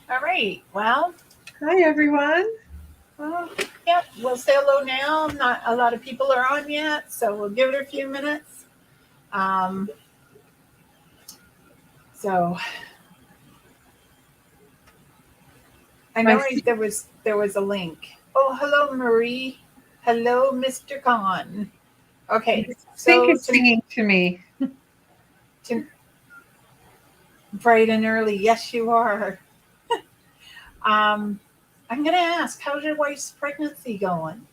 All right. Well, Hi, everyone. well, yeah, we'll say hello now. Not a lot of people are on yet, so we'll give it a few minutes. Um, so I My know there was a link. Oh, hello, Marie. Hello, Mr. Khan. Okay, sink so is singing to me. to bright and early, yes, you are. I'm gonna ask, how's your wife's pregnancy going?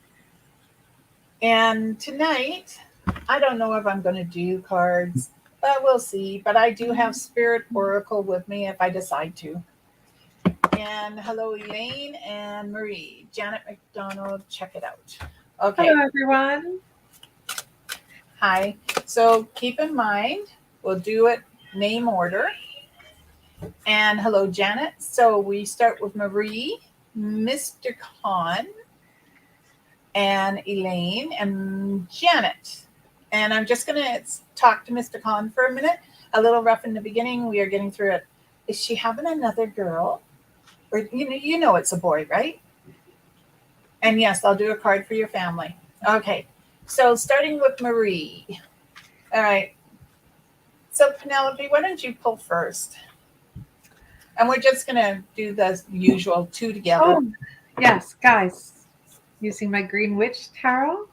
And tonight, I don't know if I'm going to do cards, but we'll see. But I do have Spirit Oracle with me if I decide to. And hello, Elaine and Marie. Janet McDonald, check it out. Okay, Hello, everyone. hi. So keep in mind, we'll do it name order. And hello, Janet. So we start with Marie, Mr. Khan, and Elaine and Janet. And I'm just going to talk to Mr. Khan for a minute. A little rough in the beginning. We are getting through it. Is she having another girl? Or you know it's a boy, right? And yes, I'll do a card for your family. Okay. So starting with Marie. All right. So Penelope, why don't you pull first? And we're just going to do the usual two together. Oh, yes, guys. Using my Green Witch Tarot.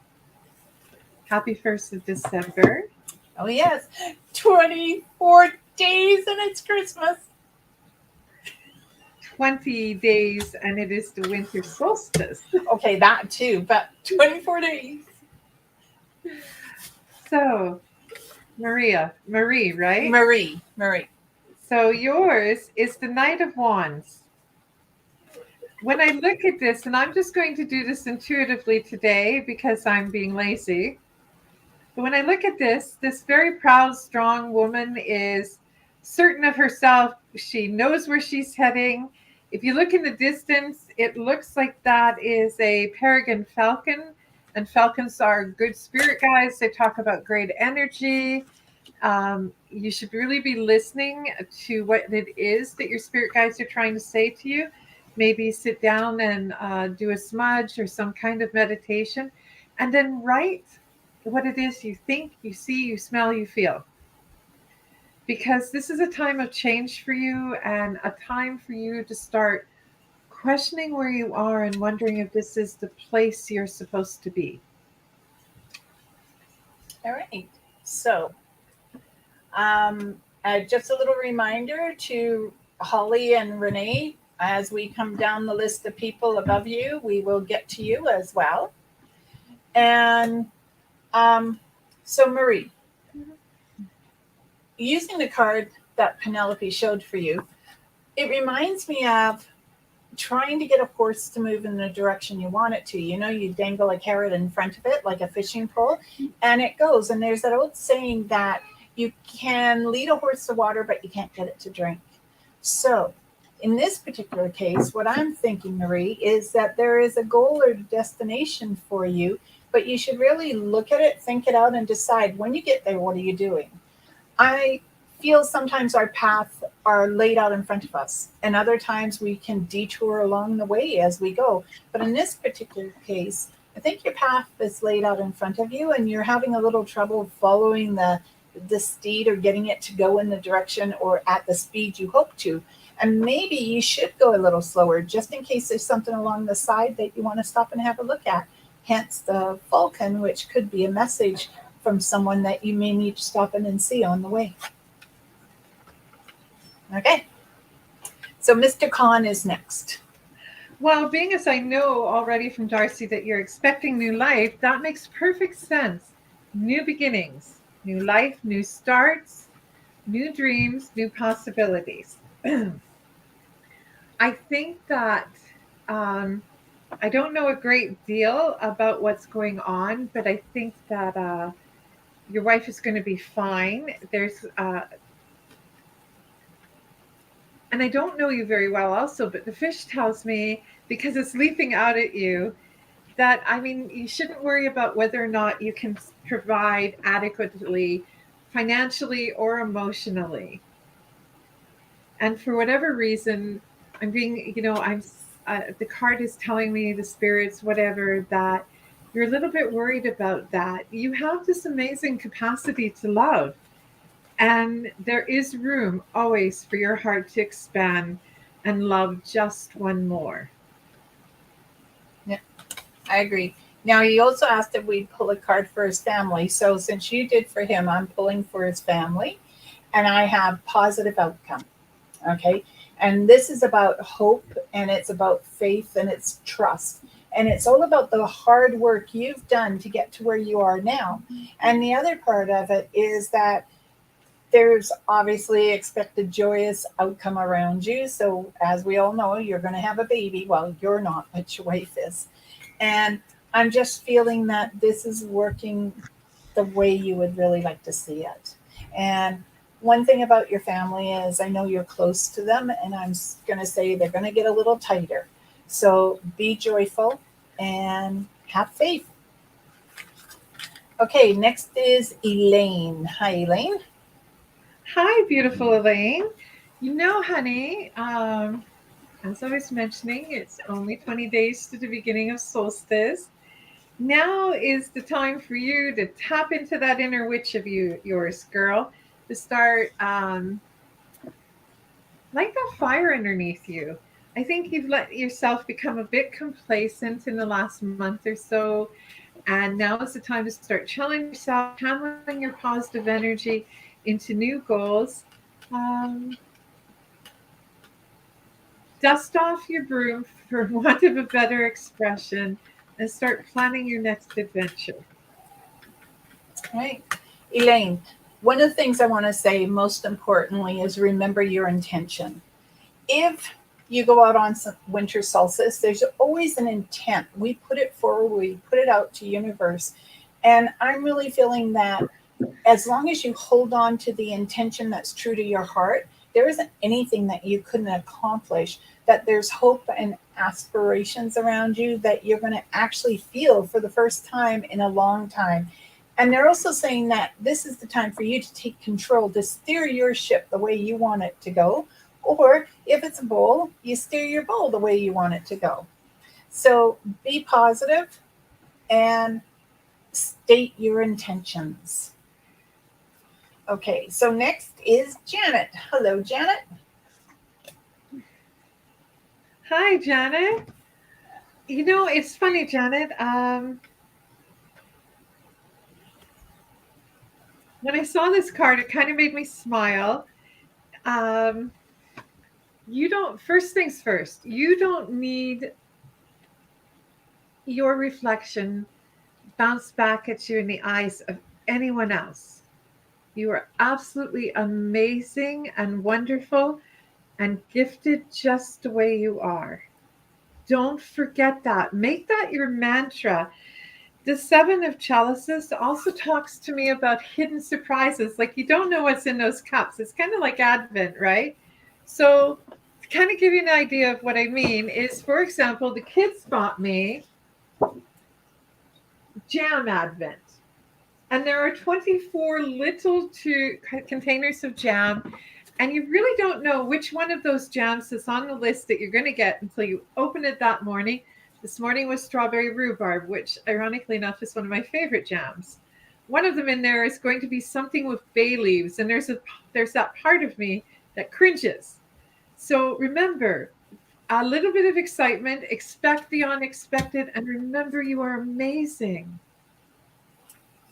Happy 1st of December. Oh, yes. 24 days and it's Christmas. 20 days, and it is the winter solstice. Okay, that too, but 24 days. So, Marie, right? Marie. So, yours is the Knight of Wands. When I look at this, and I'm just going to do this intuitively today because I'm being lazy. But when I look at this very proud, strong woman is certain of herself. She knows where she's heading. If you look in the distance, it looks like that is a Peregrine Falcon. And falcons are good spirit guides. They talk about great energy. You should really be listening to what it is that your spirit guides are trying to say to you. Maybe sit down and do a smudge or some kind of meditation, and then write what it is you think, you see, you smell, you feel. Because this is a time of change for you and a time for you to start questioning where you are and wondering if this is the place you're supposed to be. All right. So, um, just a little reminder to Holly and Renee as we come down the list of people above you, we will get to you as well. And um, so, Marie, using the card that Penelope showed for you, it reminds me of trying to get a horse to move in the direction you want it to. You know, you dangle a carrot in front of it like a fishing pole, and it goes. And there's that old saying that you can lead a horse to water, but you can't get it to drink. So, in this particular case, what I'm thinking, Marie, is that there is a goal or destination for you, but you should really look at it, think it out, and decide when you get there, what are you doing? I feel sometimes our paths are laid out in front of us, and other times we can detour along the way as we go. But in this particular case, I think your path is laid out in front of you, and you're having a little trouble following the steed or getting it to go in the direction or at the speed you hope to. And maybe you should go a little slower just in case there's something along the side that you want to stop and have a look at. Hence the Falcon, which could be a message from someone that you may need to stop in and see on the way. Okay. So Mr. Khan is next. Well, being as I know already from D'Arcy that you're expecting new life, that makes perfect sense. New beginnings, new life, new starts, new dreams, new possibilities. I think that um, I don't know a great deal about what's going on, but I think that your wife is going to be fine. And I don't know you very well, also, but the fish tells me because it's leaping out at you that, I mean, you shouldn't worry about whether or not you can provide adequately financially or emotionally. And for whatever reason, I'm being, the card is telling me, the spirits, whatever, that you're a little bit worried about that. You have this amazing capacity to love, and there is room always for your heart to expand and love just one more. Yeah, I agree. Now, he also asked if we'd pull a card for his family. So, since you did for him, I'm pulling for his family, and I have positive outcome. Okay. And this is about hope, and it's about faith, and it's trust. And it's all about the hard work you've done to get to where you are now. And the other part of it is that there's obviously expected joyous outcome around you. So, as we all know, you're going to have a baby. Well, you're not, but your wife is. And I'm just feeling that this is working the way you would really like to see it. And one thing about your family is I know you're close to them, and I'm going to say they're going to get a little tighter. So be joyful and have faith. Okay, next is Elaine. Hi, Elaine. Hi, beautiful Elaine. Honey, as I was mentioning, it's only 20 days to the beginning of solstice. Now is the time for you to tap into that inner witch of yours, girl, to start like that fire underneath you. I think you've let yourself become a bit complacent in the last month or so. And now is the time to start challenging yourself, channeling your positive energy into new goals. Um, Dust off your broom, for want of a better expression, and start planning your next adventure. Right. Elaine, one of the things I want to say most importantly is remember your intention. If you go out on winter solstice, there's always an intent. We put it forward, we put it out to universe. And I'm really feeling that as long as you hold on to the intention that's true to your heart, there isn't anything that you couldn't accomplish, that there's hope and aspirations around you that you're going to actually feel for the first time in a long time. And they're also saying that this is the time for you to take control, to steer your ship the way you want it to go. Or if it's a bowl, you steer your bowl the way you want it to go. So be positive and state your intentions. Okay, so next is Janet. Hello, Janet. Hi, Janet. It's funny, Janet. When I saw this card, it kind of made me smile. Um, first things first, you don't need your reflection bounce back at you in the eyes of anyone else. You are absolutely amazing and wonderful and gifted just the way you are. Don't forget that. Make that your mantra. The Seven of Chalices also talks to me about hidden surprises. Like you don't know what's in those cups. It's kind of like Advent, right? So, to kind of give you an idea of what I mean, is for example, the kids bought me Jam Advent. And there are 24 little containers of jam. And you really don't know which one of those jams is on the list that you're going to get until you open it that morning. This morning was strawberry rhubarb, which ironically enough is one of my favorite jams. One of them in there is going to be something with bay leaves. And there's that part of me that cringes. So remember, a little bit of excitement, expect the unexpected, and remember you are amazing.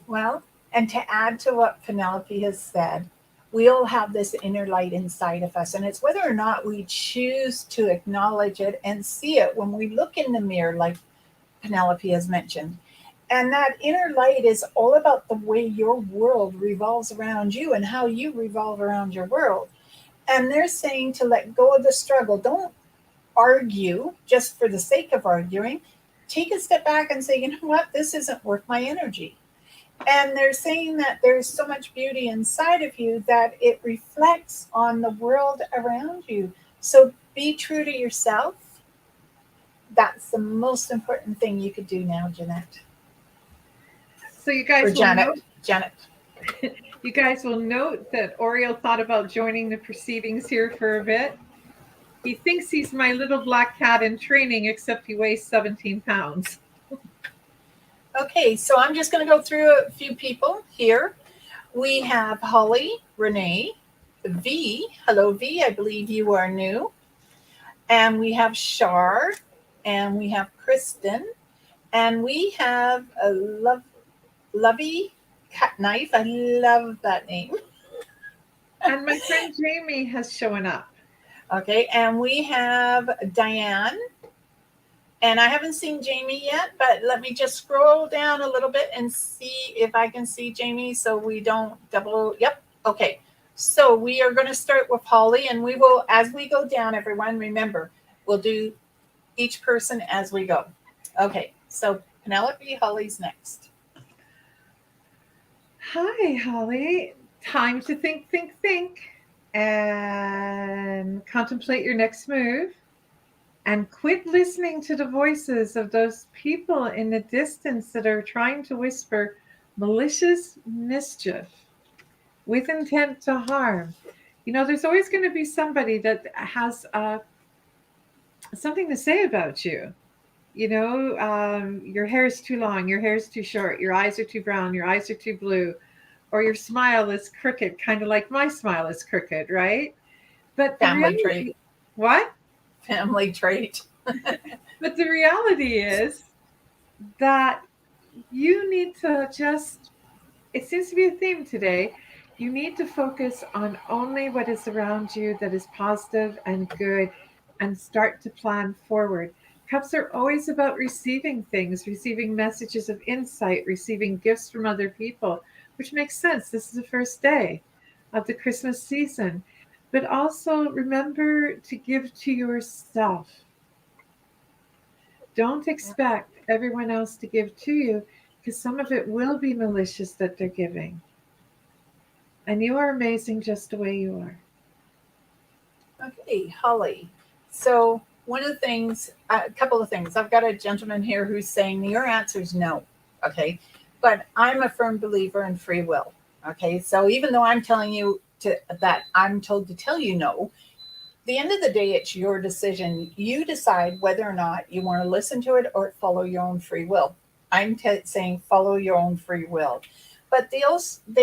Well, and to add to what Penelope has said, we all have this inner light inside of us, and it's whether or not we choose to acknowledge it and see it when we look in the mirror, like Penelope has mentioned. And that inner light is all about the way your world revolves around you and how you revolve around your world. And they're saying to let go of the struggle. Don't argue just for the sake of arguing. Take a step back and say, you know what, this isn't worth my energy. And they're saying that there's so much beauty inside of you that it reflects on the world around you. So be true to yourself. That's the most important thing you could do now, Jeanette. So you Or guys will Janet. note, Janet. you guys will note that Oriel thought about joining the proceedings here for a bit. He thinks he's my little black cat in training, except he weighs 17 pounds. Okay, so I'm just going to go through a few people here. We have Holly, Renee, V. Hello, V. I believe you are new. And we have Shar, and we have Kristen, and we have a Lovey Cat Knife. I love that name. And my friend Jamie has shown up. Okay, and we have Diane. And I haven't seen Jamie yet, but let me just scroll down a little bit and see if I can see Jamie so we don't double. Yep. Okay. So we are going to start with Holly, and we will, as we go down, everyone, remember, we'll do each person as we go. Okay. So Penelope, Holly's next. Hi, Holly. Time to think, and contemplate your next move. And quit listening to the voices of those people in the distance that are trying to whisper malicious mischief with intent to harm. You know, there's always going to be somebody that has something to say about you. You know, your hair is too long, your hair is too short, your eyes are too brown, your eyes are too blue, or your smile is crooked, kind of like my smile is crooked, right? But the Family reality, trait. what? Family trait. But the reality is that you need to just, it seems to be a theme today. You need to focus on only what is around you that is positive and good and start to plan forward. Cups are always about receiving things, receiving messages of insight, receiving gifts from other people, which makes sense. This is the first day of the Christmas season. But also remember to give to yourself. Don't expect everyone else to give to you because some of it will be malicious that they're giving. And you are amazing just the way you are. Okay, Holly. So one of the things, a couple of things. I've got a gentleman here who's saying your answer is no. Okay, but I'm a firm believer in free will. Okay, so even though I'm telling you that I'm told to tell you no, the end of the day, it's your decision. You decide whether or not you want to listen to it or follow your own free will. I'm saying follow your own free will. But the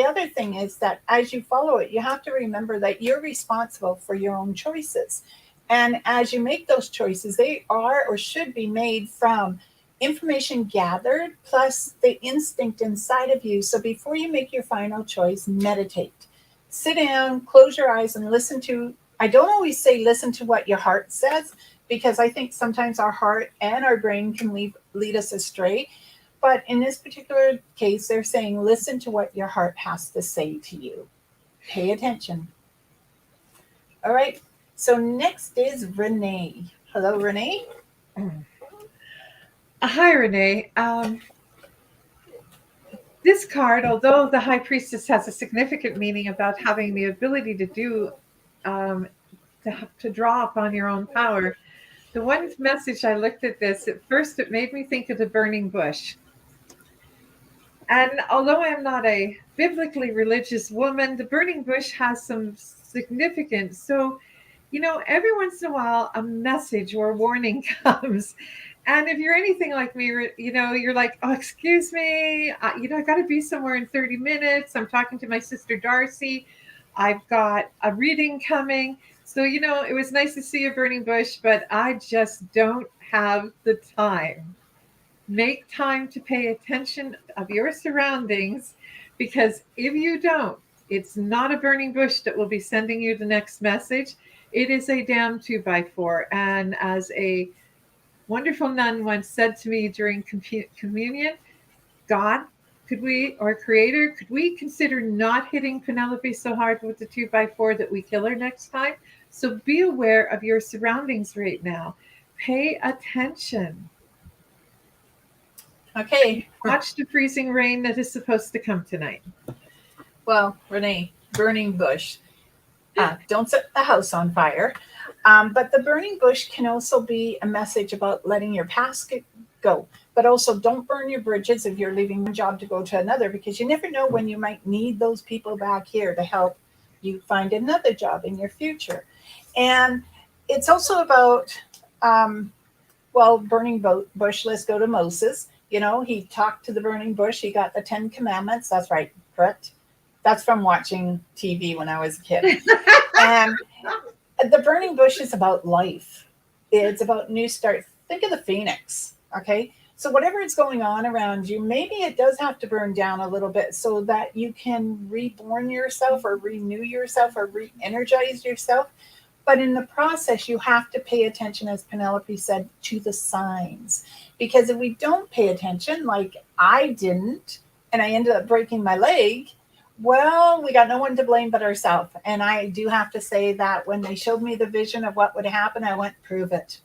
other thing is that as you follow it, you have to remember that you're responsible for your own choices. And as you make those choices, they are or should be made from information gathered plus the instinct inside of you. So before you make your final choice, meditate. Sit down, close your eyes, and listen to. I don't always say listen to what your heart says because I think sometimes our heart and our brain can lead us astray. But in this particular case, they're saying listen to what your heart has to say to you. Pay attention. All right. So next is Renee. Hello, Renee. Hi, Renee. This card, although the High Priestess has a significant meaning about having the ability to do, to draw upon your own power, the one message I looked at this, at first it made me think of the burning bush. And although I'm not a biblically religious woman, the burning bush has some significance. So, you know, every once in a while, a message or a warning comes. And if you're anything like me, you know, you're like, oh, excuse me, you know, I got to be somewhere in 30 minutes. I'm talking to my sister D'Arcy. I've got a reading coming. So, you know, it was nice to see a burning bush, but I just don't have the time. Make time to pay attention of your surroundings because if you don't, it's not a burning bush that will be sending you the next message. It is a damn 2x4. And as a wonderful nun once said to me during communion, God, could we, or Creator, could we consider not hitting Penelope so hard with the 2x4 that we kill her next time? So be aware of your surroundings right now. Pay attention. Okay. Watch the freezing rain that is supposed to come tonight. Well, Renee, burning bush. Don't set the house on fire. But the burning bush can also be a message about letting your past go. But also don't burn your bridges if you're leaving one job to go to another because you never know when you might need those people back here to help you find another job in your future. And it's also about, well, burning bush. Let's go to Moses. You know, he talked to the burning bush. He got the 10 Commandments. That's right, correct? That's from watching TV when I was a kid. And the burning bush is about life. It's about new start. Think of the phoenix, okay? So whatever is going on around you, maybe it does have to burn down a little bit so that you can reborn yourself or renew yourself or re-energize yourself. But in the process, you have to pay attention, as Penelope said, to the signs. Because if we don't pay attention, like I didn't, and I ended up breaking my leg, well, we got no one to blame but ourselves. And I do have to say that when they showed me the vision of what would happen, I went, prove it.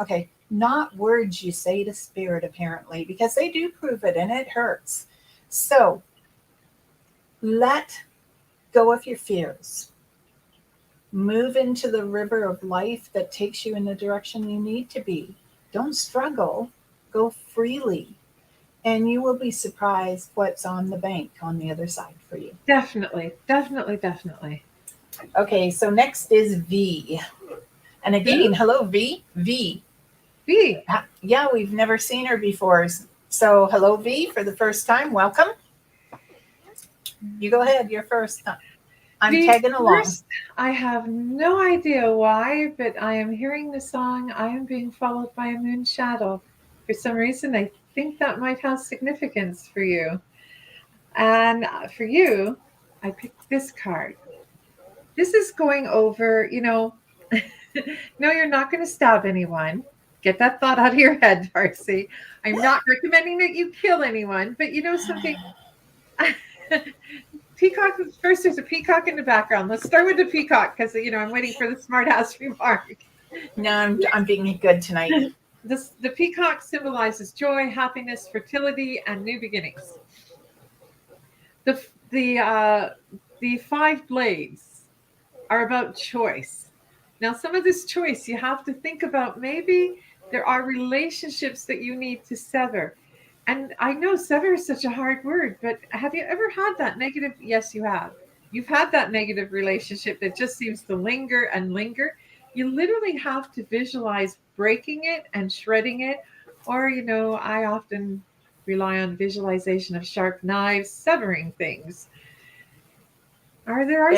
Okay, not words you say to spirit, apparently, because they do prove it and it hurts. So let go of your fears. Move into the river of life that takes you in the direction you need to be. Don't struggle, go freely. And you will be surprised what's on the bank on the other side for you. Definitely, definitely, definitely. Okay, so next is V. And again, hello, V. V. V. Yeah, we've never seen her before. So, hello, V, for the first time. Welcome. You go ahead. You're first. I'm V, tagging along. First, I have no idea why, but I am hearing the song I Am Being Followed by a Moon Shadow. For some reason, I think that might have significance for you. And for you, I picked this card. This is going over, no, you're not going to stab anyone. Get that thought out of your head, D'Arcy. I'm not recommending that you kill anyone, but you know something? Peacock, first there's a peacock in the background. Let's start with the peacock because, I'm waiting for the smart ass remark. No, I'm being good tonight. The peacock symbolizes joy, happiness, fertility, and new beginnings. The 5 blades are about choice. Now, some of this choice you have to think about. Maybe there are relationships that you need to sever. And I know sever is such a hard word, but have you ever had that negative? Yes, you have. You've had that negative relationship that just seems to linger and linger. You literally have to visualize breaking it and shredding it. Or, I often rely on visualization of sharp knives, severing things. Are there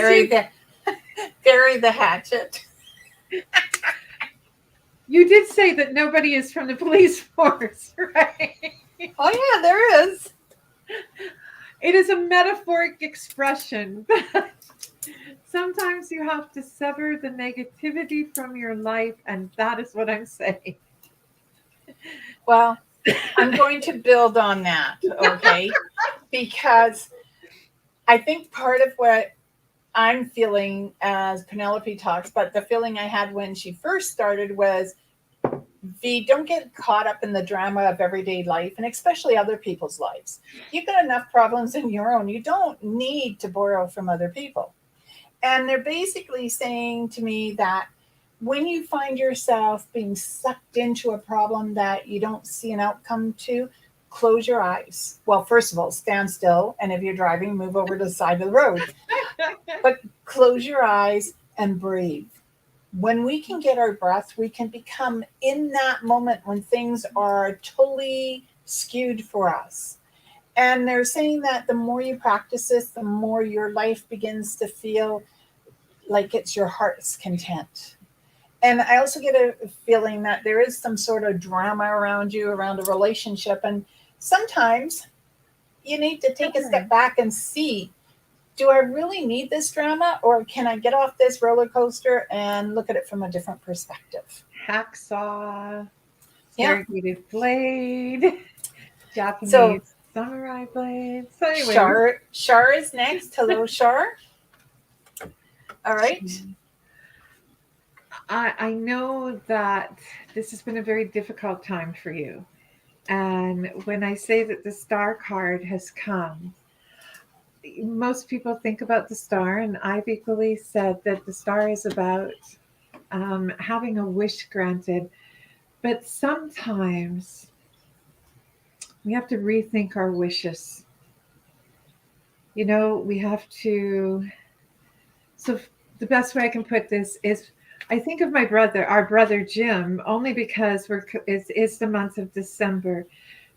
bury the hatchet. You did say that nobody is from the police force, right? Oh, yeah, there is. It is a metaphoric expression. Sometimes you have to sever the negativity from your life, and that is what I'm saying. Well, I'm going to build on that, okay? Because I think part of what I'm feeling as Penelope talks, but the feeling I had when she first started was, V, don't get caught up in the drama of everyday life and especially other people's lives. You've got enough problems in your own. You don't need to borrow from other people. And they're basically saying to me that when you find yourself being sucked into a problem that you don't see an outcome to, close your eyes. Well, first of all, stand still. And if you're driving, move over to the side of the road. But close your eyes and breathe. When we can get our breath, we can become in that moment when things are totally skewed for us. And they're saying that the more you practice this, the more your life begins to feel like it's your heart's content. And I also get a feeling that there is some sort of drama around you, around a relationship. And sometimes you need to take a step back and see, do I really need this drama, or can I get off this roller coaster and look at it from a different perspective? Hacksaw, variegated blade, Japanese samurai blade. So anyway, Shar is next. Hello, Shar. All right. I know that this has been a very difficult time for you. And when I say that the star card has come, most people think about the star, and I've equally said that the star is about having a wish granted. But sometimes we have to rethink our wishes. We have to. So the best way I can put this is I think of my brother, our brother Jim, only because it's the month of December.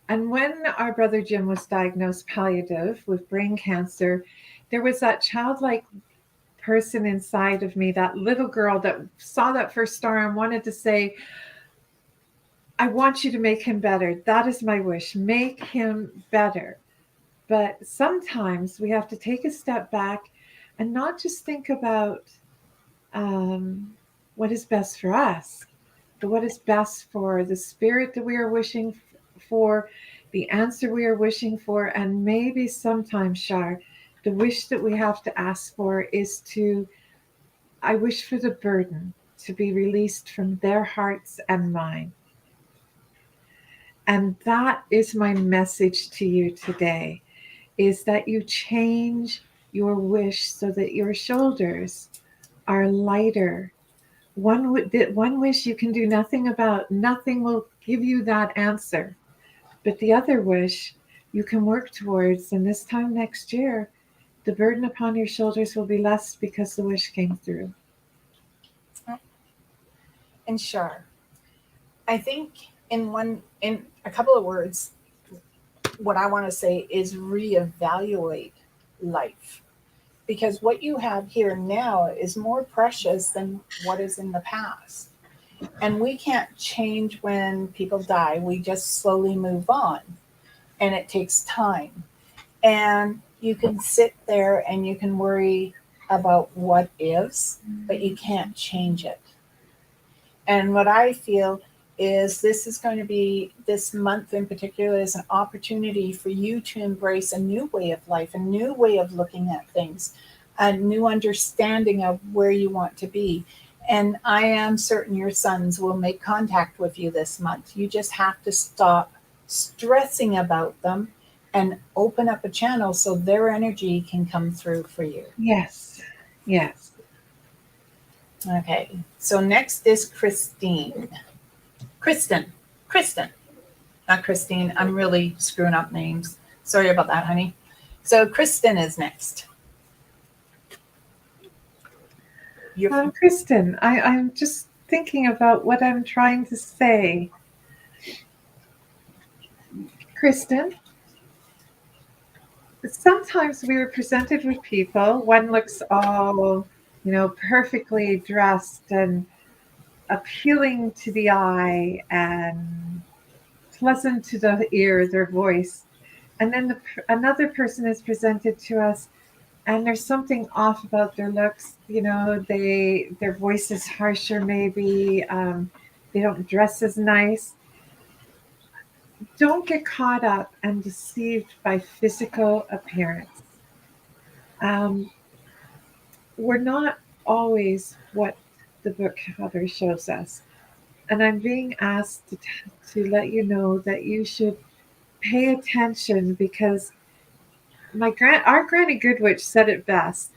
And when our brother Jim was diagnosed palliative with brain cancer, there was that childlike person inside of me, that little girl that saw that first star and wanted to say, I want you to make him better. That is my wish. Make him better. But sometimes we have to take a step back and not just think about what is best for us, but what is best for the spirit that we are wishing for, the answer we are wishing for. And maybe sometimes, Shar, the wish that we have to ask for is I wish for the burden to be released from their hearts and mine. And that is my message to you today, is that you change your wish so that your shoulders are lighter. One wish you can do nothing about, nothing will give you that answer. But the other wish you can work towards, and this time next year, the burden upon your shoulders will be less because the wish came through. And sure, I think in a couple of words, what I want to say is reevaluate life, because what you have here now is more precious than what is in the past. And we can't change when people die. We just slowly move on, and it takes time. And you can sit there and you can worry about what ifs, but you can't change it. And what I feel is this is going to be, this month in particular, is an opportunity for you to embrace a new way of life, a new way of looking at things, a new understanding of where you want to be. And I am certain your sons will make contact with you this month. You just have to stop stressing about them and open up a channel so their energy can come through for you. Yes, yes. Okay, so next is Kristen, not Christine. I'm really screwing up names. Sorry about that, honey. So Kristen is next. Kristen, I'm just thinking about what I'm trying to say. Kristen, sometimes we are presented with people, one looks all, perfectly dressed and appealing to the eye and pleasant to the ear, their voice. And then another person is presented to us and there's something off about their looks. Their voice is harsher, maybe. They don't dress as nice. Don't get caught up and deceived by physical appearance. Um, we're not always what the book cover shows us. And I'm being asked to let you know that you should pay attention, because our Granny Goodwitch said it best.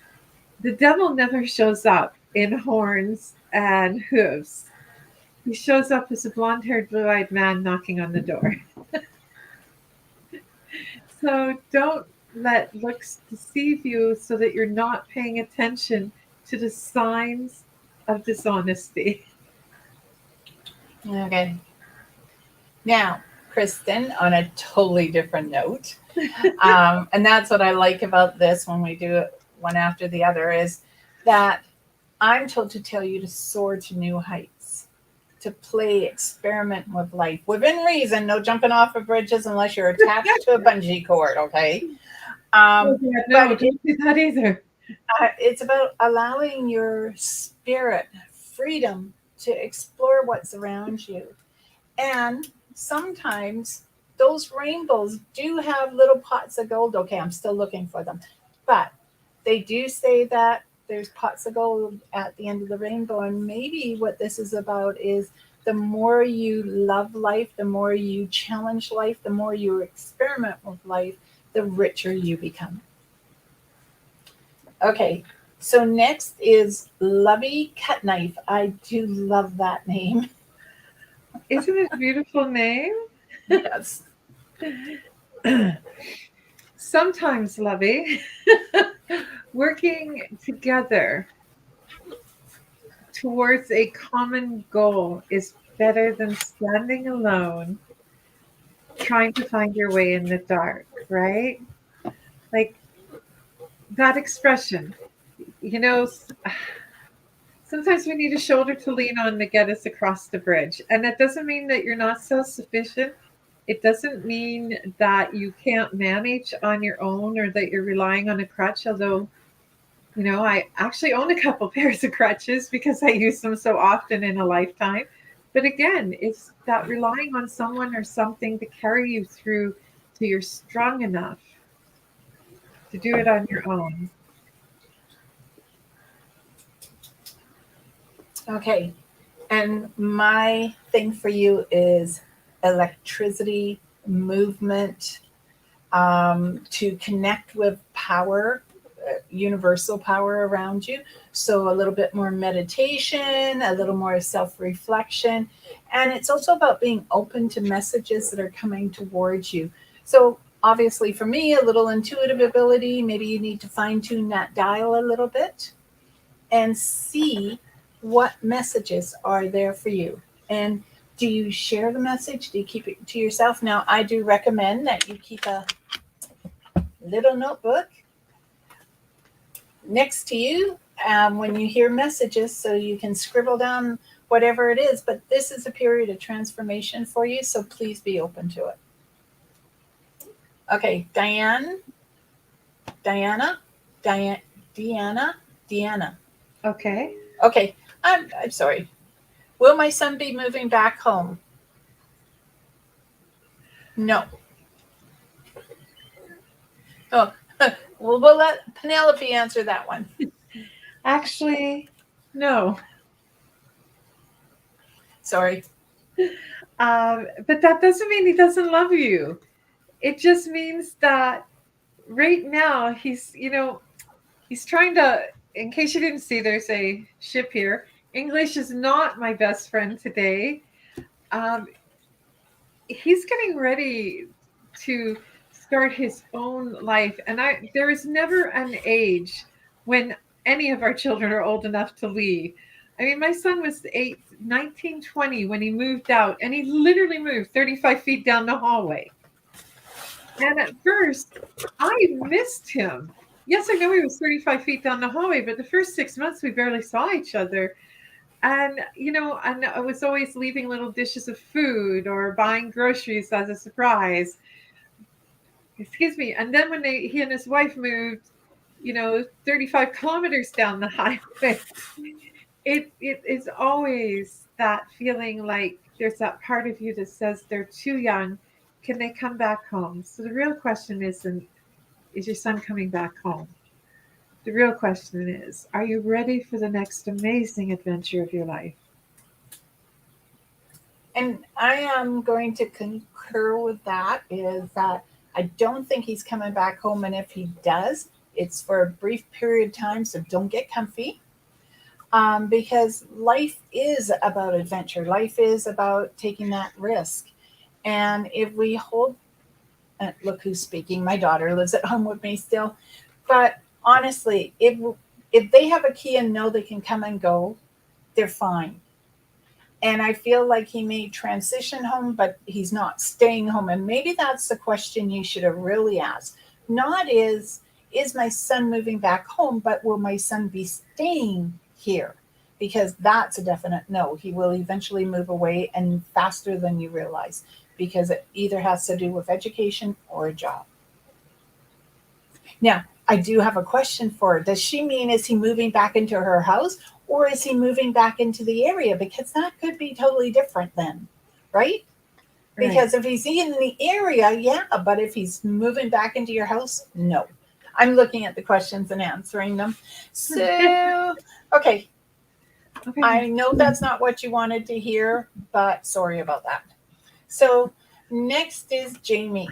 The devil never shows up in horns and hooves. He shows up as a blonde-haired, blue-eyed man knocking on the door. So don't let looks deceive you so that you're not paying attention to the signs of dishonesty. Okay. Now, Kristen, on a totally different note, and that's what I like about this when we do it one after the other, is that I'm told to tell you to soar to new heights, to play, experiment with life within reason. No jumping off of bridges unless you're attached to a bungee cord. Okay. No, don't do that either. It's about allowing your spirit freedom to explore what's around you. And sometimes those rainbows do have little pots of gold. Okay, I'm still looking for them. But they do say that there's pots of gold at the end of the rainbow. And maybe what this is about is the more you love life, the more you challenge life, the more you experiment with life, the richer you become. Okay, so next is Lovey Cutknife. I do love that name. Isn't it a beautiful name? Yes. Sometimes, Lovey, working together towards a common goal is better than standing alone trying to find your way in the dark, right? Like that expression, you know, sometimes we need a shoulder to lean on to get us across the bridge. And that doesn't mean that you're not self sufficient. It doesn't mean that you can't manage on your own or that you're relying on a crutch, although, I actually own a couple pairs of crutches because I use them so often in a lifetime. But again, it's that relying on someone or something to carry you through till you're strong enough to do it on your own. Okay. And my thing for you is electricity, movement, to connect with power, universal power around you. So a little bit more meditation, a little more self-reflection. And it's also about being open to messages that are coming towards you. So obviously for me, a little intuitive ability, maybe you need to fine tune that dial a little bit and see what messages are there for you. And do you share the message? Do you keep it to yourself? Now, I do recommend that you keep a little notebook next to you when you hear messages so you can scribble down whatever it is. But this is a period of transformation for you, so please be open to it. Okay, Deanna. Okay. Okay, I'm sorry. Will my son be moving back home? No. Oh, well, we'll let Penelope answer that one. Actually, no. Sorry. But that doesn't mean he doesn't love you. It just means that right now he's trying to, in case you didn't see, there's a ship here. English is not my best friend today. He's getting ready to start his own life. And there is never an age when any of our children are old enough to leave. I mean, my son was 1920 when he moved out, and he literally moved 35 feet down the hallway. And at first, I missed him. Yes, I know he was 35 feet down the hallway, but the first 6 months we barely saw each other. And, and I was always leaving little dishes of food or buying groceries as a surprise. Excuse me. And then when he and his wife moved, 35 kilometers down the highway, it is always that feeling like there's that part of you that says they're too young. Can they come back home? So the real question isn't, is your son coming back home? The real question is, are you ready for the next amazing adventure of your life? And I am going to concur with that, is that I don't think he's coming back home. And if he does, it's for a brief period of time. So don't get comfy. Because life is about adventure. Life is about taking that risk. And if we hold, look who's speaking, my daughter lives at home with me still. But honestly, if they have a key and know they can come and go, they're fine. And I feel like he may transition home, but he's not staying home. And maybe that's the question you should have really asked. Not is my son moving back home, but will my son be staying here? Because that's a definite no. He will eventually move away, and faster than you realize, because it either has to do with education or a job. Now, I do have a question for her. Does she mean, is he moving back into her house, or is he moving back into the area? Because that could be totally different then, right? Because if he's in the area, yeah, but if he's moving back into your house, no. I'm looking at the questions and answering them. So, okay. I know that's not what you wanted to hear, but sorry about that. So next is Jamie.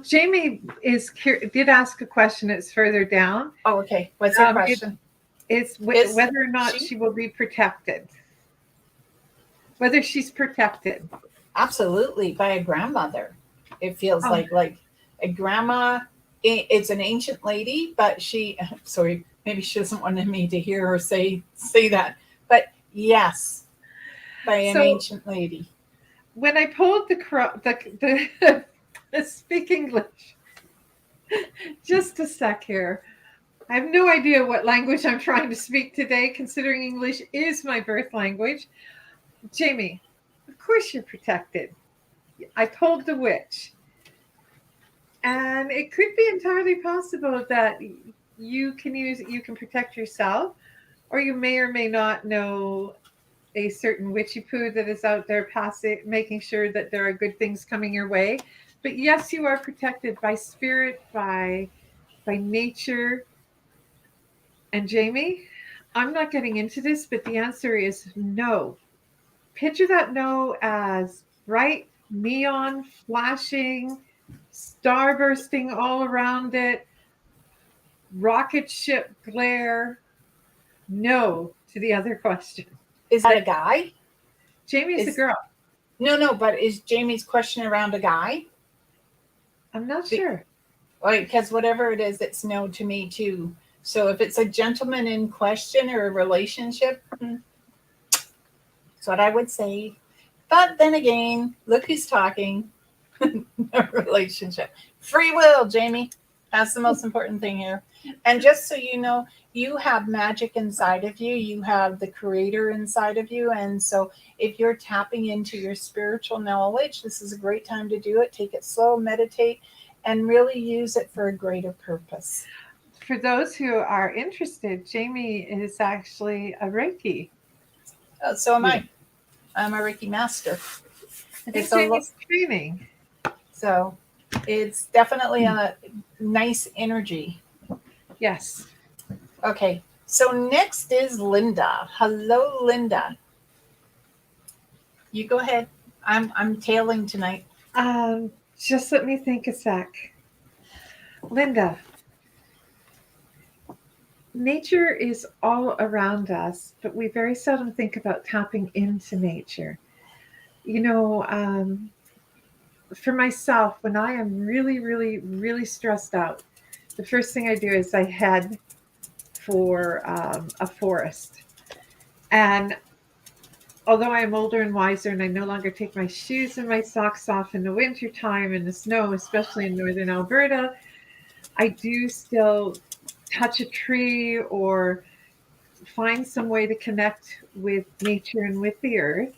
Jamie did ask a question. It's further down. Oh, okay. What's her question? It's whether or not she will be protected. Whether she's protected. Absolutely, by a grandmother. It feels like a grandma. It's an ancient lady, but sorry, maybe she doesn't want me to hear her say that. But Yes, by an So ancient lady. when I pulled the speak English, just a sec here. I have no idea what language I'm trying to speak today, considering English is my birth language. Jamie, of course you're protected. I told the witch. And it could be entirely possible that you can protect yourself, or you may or may not know a certain witchy poo that is out there passing, making sure that there are good things coming your way. But yes, you are protected by spirit, by nature. And Jamie, I'm not getting into this, but the answer is no. Picture that no as bright, neon, flashing, star bursting all around it, rocket ship glare. No to the other question. Is that a guy? Jamie's a Is girl. no, but is Jamie's question around a guy? I'm not sure. Like, because whatever it is, it's no to me too. So if it's a gentleman in question or a relationship, that's what I would say. But then again, look who's talking. A relationship. Free will, Jamie. That's the most important thing here. And just so you know, you have magic inside of you. You have the creator inside of you. And so if you're tapping into your spiritual knowledge, this is a great time to do it. Take it slow, meditate, and really use it for a greater purpose. For those who are interested, Jamie is actually a Reiki. So am I. I'm a Reiki master. I think It's a Jamie's training. So it's definitely a nice energy. Yes. Okay, so next is Linda. Hello, Linda. You go ahead. I'm tailing tonight. Just let me think a sec. Linda, nature is all around us, but we very seldom think about tapping into nature. You know, for myself, when I am really, really, really stressed out, the first thing I do is I head for a forest. And although I am older and wiser and I no longer take my shoes and my socks off in the wintertime in the snow, especially in northern Alberta, I do still touch a tree or find some way to connect with nature and with the earth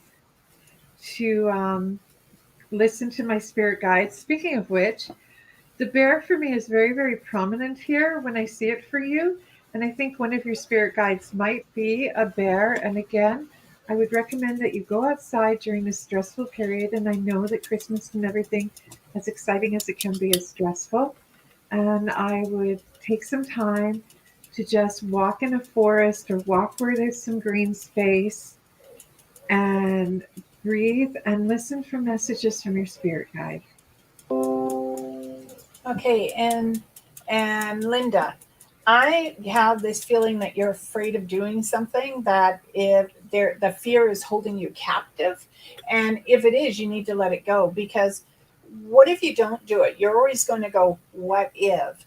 to listen to my spirit guides. Speaking of which, the bear for me is very, very prominent here when I see it for you. And I think one of your spirit guides might be a bear. And again, I would recommend that you go outside during this stressful period. And I know that Christmas and everything, as exciting as it can be, is stressful. And I would take some time to just walk in a forest or walk where there's some green space and breathe and listen for messages from your spirit guide. Okay, and Linda, I have this feeling that you're afraid of doing something, that if there the fear is holding you captive, and if it is, you need to let it go, because what if you don't do it? You're always going to go, what if?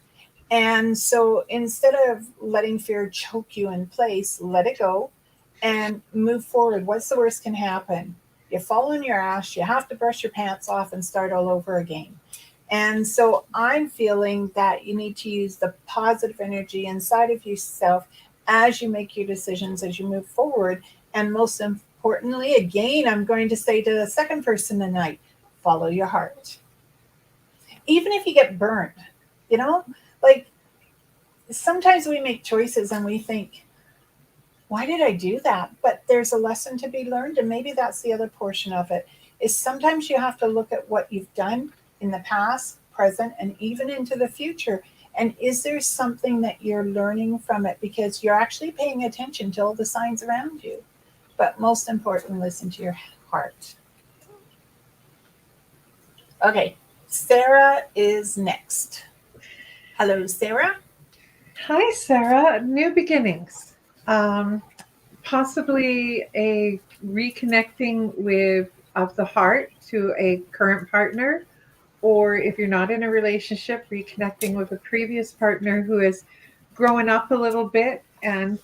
And so instead of letting fear choke you in place, let it go and move forward. What's the worst can happen? You fall on your ass, you have to brush your pants off and start all over again. And so I'm feeling that you need to use the positive energy inside of yourself as you make your decisions, as you move forward. And most importantly, again, I'm going to say to the second person tonight, follow your heart. Even if you get burned, you know, like sometimes we make choices and we think, why did I do that? But there's a lesson to be learned. And maybe that's the other portion of it, is sometimes you have to look at what you've done in the past, present, and even into the future. And is there something that you're learning from it? Because you're actually paying attention to all the signs around you. But most importantly, listen to your heart. Okay, Sarah is next. Hello, Sarah. Hi, Sarah. New beginnings. Possibly a reconnecting with of the heart to a current partner, or if you're not in a relationship, reconnecting with a previous partner who has grown up a little bit and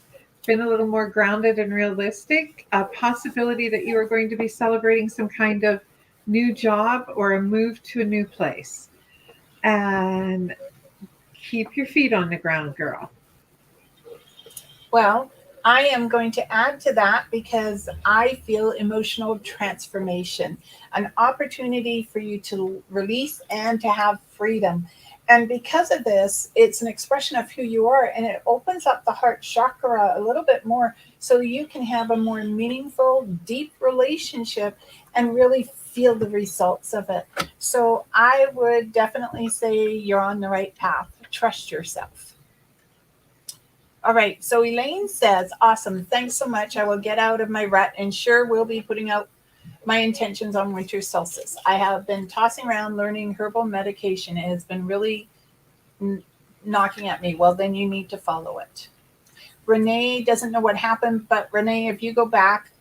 been a little more grounded and realistic. A possibility that you are going to be celebrating some kind of new job or a move to a new place. And keep your feet on the ground, girl. Well, I am going to add to that because I feel emotional transformation, an opportunity for you to release and to have freedom. And because of this, it's an expression of who you are, and it opens up the heart chakra a little bit more so you can have a more meaningful, deep relationship and really feel the results of it. So I would definitely say you're on the right path. Trust yourself. All right. So Elaine says, awesome. Thanks so much. I will get out of my rut and sure will be putting out my intentions on winter solstice. I have been tossing around learning herbal medication. It has been really knocking at me. Well, then you need to follow it. Renee doesn't know what happened, but Renee, if you go back,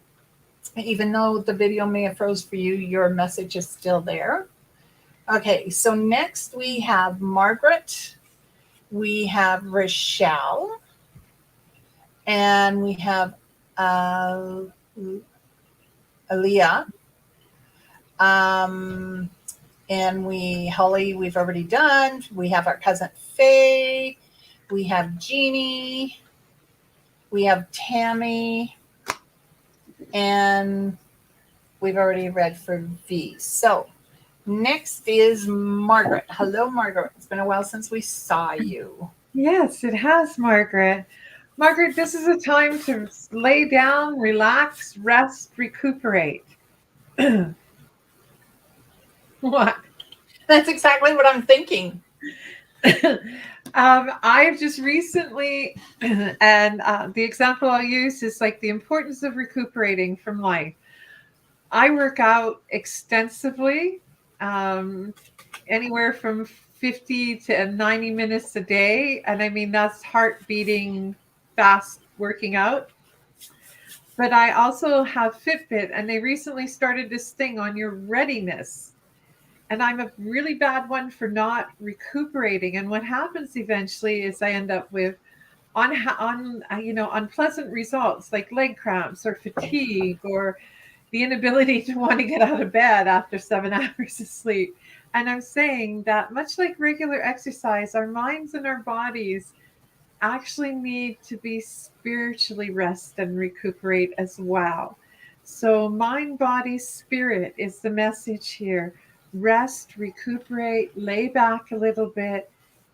even though the video may have froze for you, your message is still there. Okay. So next we have Margaret. We have Rochelle. And we have Aaliyah. And Holly, we've already done. We have our cousin Faye. We have Jeannie. We have Tammy. And we've already read for V. So next is Margaret. Hello, Margaret. It's been a while since we saw you. Yes, it has, Margaret. Margaret, this is a time to lay down, relax, rest, recuperate. What? That's exactly what I'm thinking. I've just recently, and the example I'll use is like the importance of recuperating from life. I work out extensively, anywhere from 50 to 90 minutes a day. And I mean, that's heart beating fast working out. But I also have Fitbit, and they recently started this thing on your readiness. And I'm a really bad one for not recuperating. And what happens eventually is I end up with unpleasant results like leg cramps or fatigue or the inability to want to get out of bed after 7 hours of sleep. And I'm saying that much like regular exercise, our minds and our bodies actually need to be spiritually rest and recuperate as well. So mind, body, spirit is the message here. Rest, recuperate, lay back a little bit,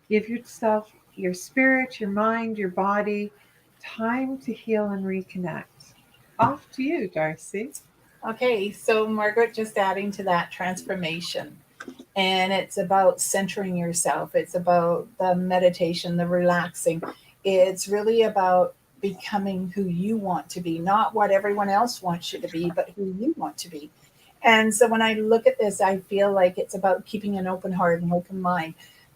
give yourself, your spirit, your mind, your body time to heal and reconnect. Off to you, D'Arcy. Okay, so Margaret, just adding to that transformation. And it's about centering yourself. It's about the meditation, the relaxing. It's really about becoming who you want to be, not what everyone else wants you to be, but who you want to be. And so when I look at this, I feel like it's about keeping an open heart and open mind.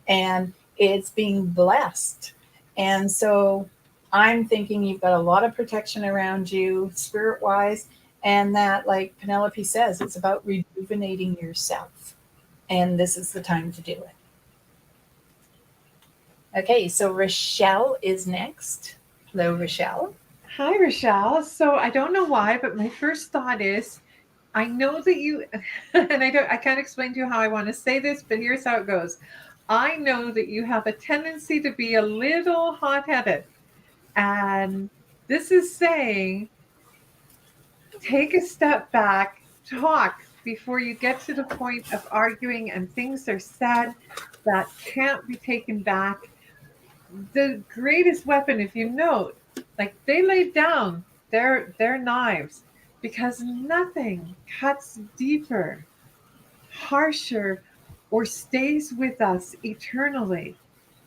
And it's being blessed. And so I'm thinking you've got a lot of protection around you, spirit wise. And that, like Penelope says, it's about rejuvenating yourself. And this is the time to do it. Okay, so Rochelle is next. Hello, Rochelle. Hi, Rochelle. So I don't know why, but my first thought is, I know that you, and I can't explain to you how I want to say this, but here's how it goes. I know that you have a tendency to be a little hot-headed. And this is saying, take a step back, talk before you get to the point of arguing and things are said that can't be taken back. The greatest weapon, if you note, like they laid down their knives because nothing cuts deeper, harsher, or stays with us eternally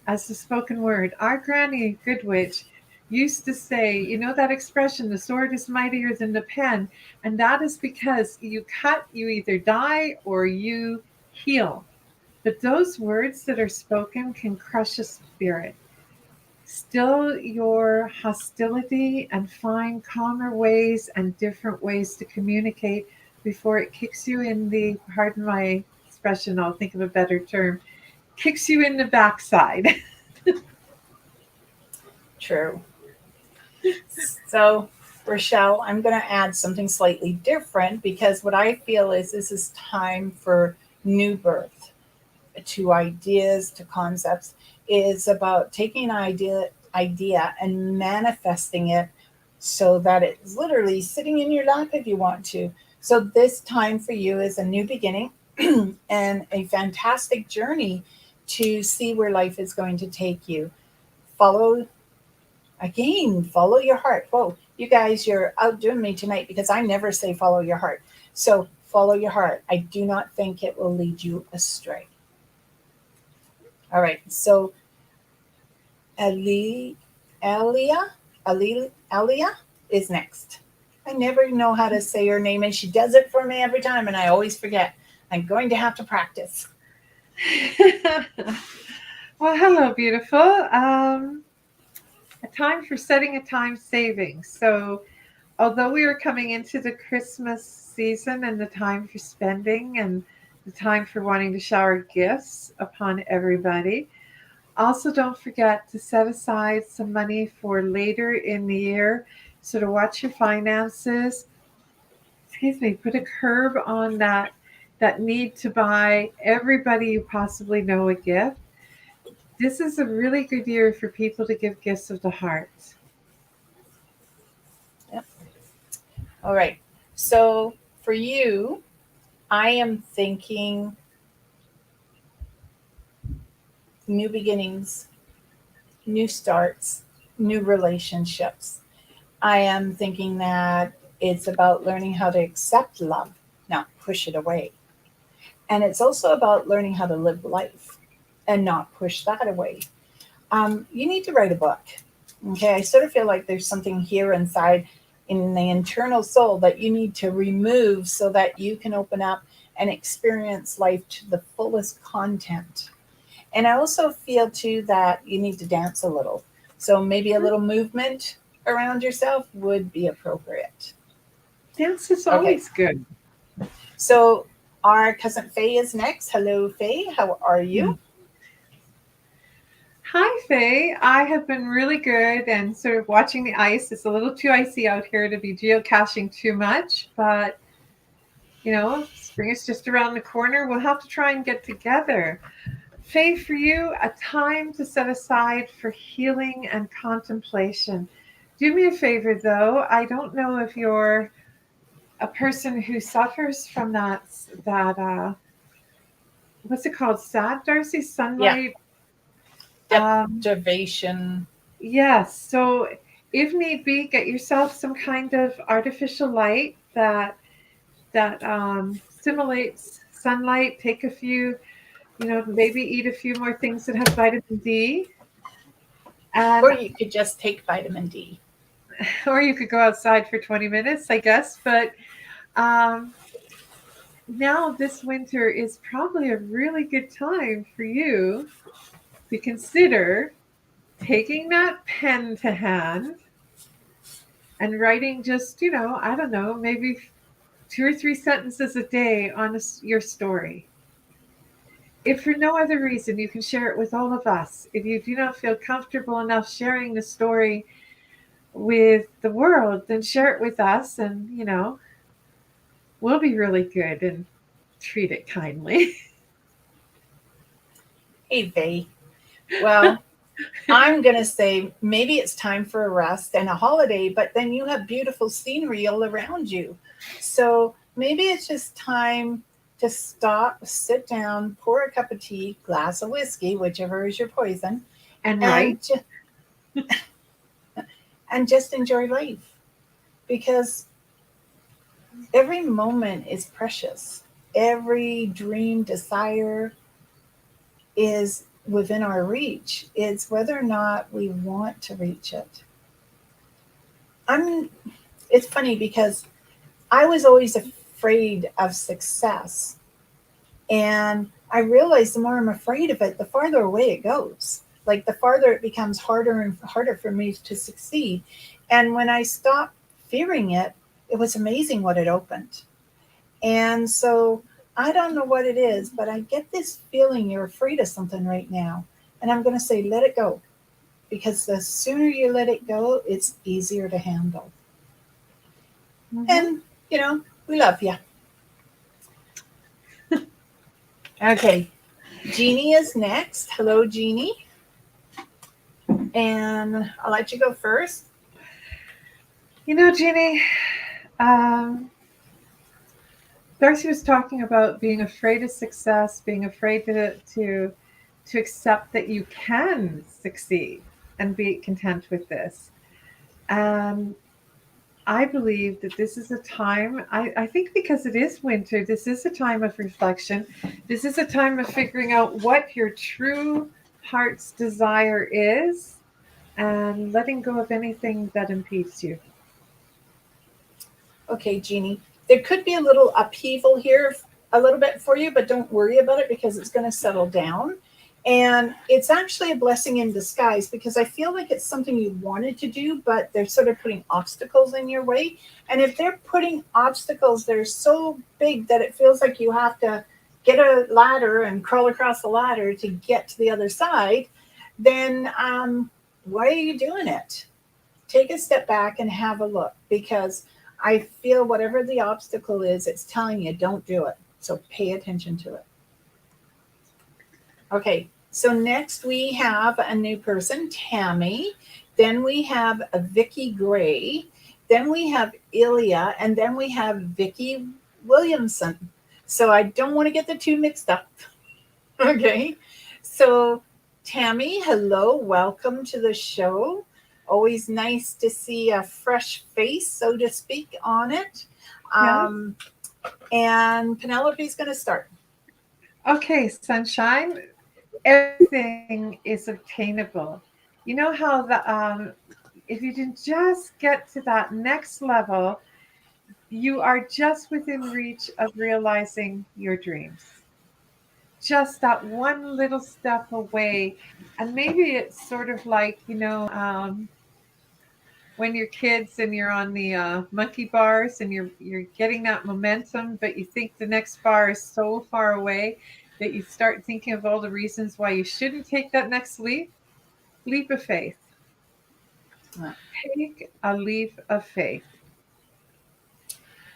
as the spoken word. Our Granny Goodwitch used to say, you know that expression, the sword is mightier than the pen. And that is because you cut, you either die or you heal. But those words that are spoken can crush a spirit. Still your hostility and find calmer ways and different ways to communicate before it kicks you in the, pardon my expression, I'll think of a better term, kicks you in the backside. True. So, Rochelle, I'm going to add something slightly different because what I feel is this is time for new birth to ideas, to concepts. Is about taking an idea and manifesting it so that it's literally sitting in your lap if you want to. So this time for you is a new beginning and a fantastic journey to see where life is going to take you. Follow follow your heart. Whoa, you guys, you're outdoing me tonight because I never say follow your heart. So follow your heart. I do not think it will lead you astray. All right. So Ali, Alia is next. I never know how to say her name, and she does it for me every time, and I always forget. I'm going to have to practice. Well, hello, beautiful. A time for setting a time savings. So, although we are coming into the Christmas season and the time for spending and the time for wanting to shower gifts upon everybody, also don't forget to set aside some money for later in the year. So, to watch your finances, put a curb on that need to buy everybody you possibly know a gift. This is a really good year for people to give gifts of the heart. Yep. All right. So for you, I am thinking new beginnings, new starts, new relationships. I am thinking that it's about learning how to accept love, not push it away. And it's also about learning how to live life and not push that away. You need to write a book. Okay, I sort of feel like there's something here inside in the internal soul that you need to remove so that you can open up and experience life to the fullest content. And I also feel too that you need to dance a little. So maybe a little movement around yourself would be appropriate. Dance is Okay, always good. so our cousin Faye is next. Hello, Faye. How are you? Hi, Faye. I have been really good and sort of watching the ice. It's a little too icy out here to be geocaching too much, but spring is just around the corner. We'll have to try and get together. Faye, for you, a time to set aside for healing and contemplation. Do me a favor, though. I don't know if you're a person who suffers from that what's it called? Sad, Darcy? Yeah, Sunlight. Um, deprivation. yes. So, if need be, get yourself some kind of artificial light that simulates sunlight. Take a few, maybe eat a few more things that have vitamin D, Or and you could just take vitamin D. or you could go outside for 20 minutes, I guess. But um, now this winter is probably a really good time for you to consider taking that pen to hand and writing just, I don't know, maybe 2 or 3 sentences a day on your story. If for no other reason, you can share it with all of us. If you do not feel comfortable enough sharing the story with the world, then share it with us and, we'll be really good and treat it kindly. Hey, Faye. Well, I'm going to say maybe it's time for a rest and a holiday, but then you have beautiful scenery all around you. So maybe it's just time to stop, sit down, pour a cup of tea, glass of whiskey, whichever is your poison, And right. and and just enjoy life because every moment is precious. Every dream, desire is within our reach. It's whether or not we want to reach it. I'm it's funny because I was always afraid of success. And I realize the more I'm afraid of it, the farther away it goes. Like the farther it becomes harder and harder for me to succeed. And when I stopped fearing it, it was amazing what it opened. And so I don't know what it is, but I get this feeling you're afraid of something right now. And I'm going to say, let it go. because the sooner you let it go, it's easier to handle. Mhm. And, we love you. Okay, Jeannie is next. Hello, Jeannie. And I'll let you go first. Jeannie, D'Arcy was talking about being afraid of success, being afraid to accept that you can succeed and be content with this. And I believe that this is a time, I think because it is winter, this is a time of reflection. This is a time of figuring out what your true heart's desire is and letting go of anything that impedes you. Okay, Jeannie. There could be a little upheaval here, a little bit for you, but don't worry about it because it's going to settle down. And it's actually a blessing in disguise because I feel like it's something you wanted to do, but they're sort of putting obstacles in your way. And if they're putting obstacles that are so big that it feels like you have to get a ladder and crawl across the ladder to get to the other side, then why are you doing it? Take a step back and have a look because I feel whatever the obstacle is, it's telling you don't do it. So pay attention to it. Okay, so next we have a new person, Tammy. Then we have a Vicki Gray. Then we have Ilya, and then we have Vicky Williamson. So I don't want to get the two mixed up. Okay, so Tammy, hello, welcome to the show. Always nice to see a fresh face, so to speak, on it. Yeah. And Penelope's going to start. Okay, sunshine. Everything is obtainable. You know how if you can just get to that next level, you are just within reach of realizing your dreams. Just that one little step away. And maybe it's sort of like, when you're kids and you're on the monkey bars and you're getting that momentum, but you think the next bar is so far away that you start thinking of all the reasons why you shouldn't take that next leap of faith. Take a leap of faith.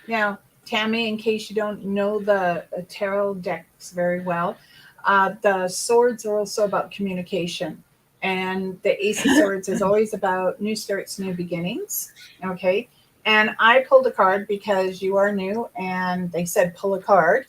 Now, Tammy, in case you don't know the tarot decks very well, the swords are also about communication. And the Ace of Swords is always about new starts, new beginnings. Okay. And I pulled a card because you are new and they said pull a card,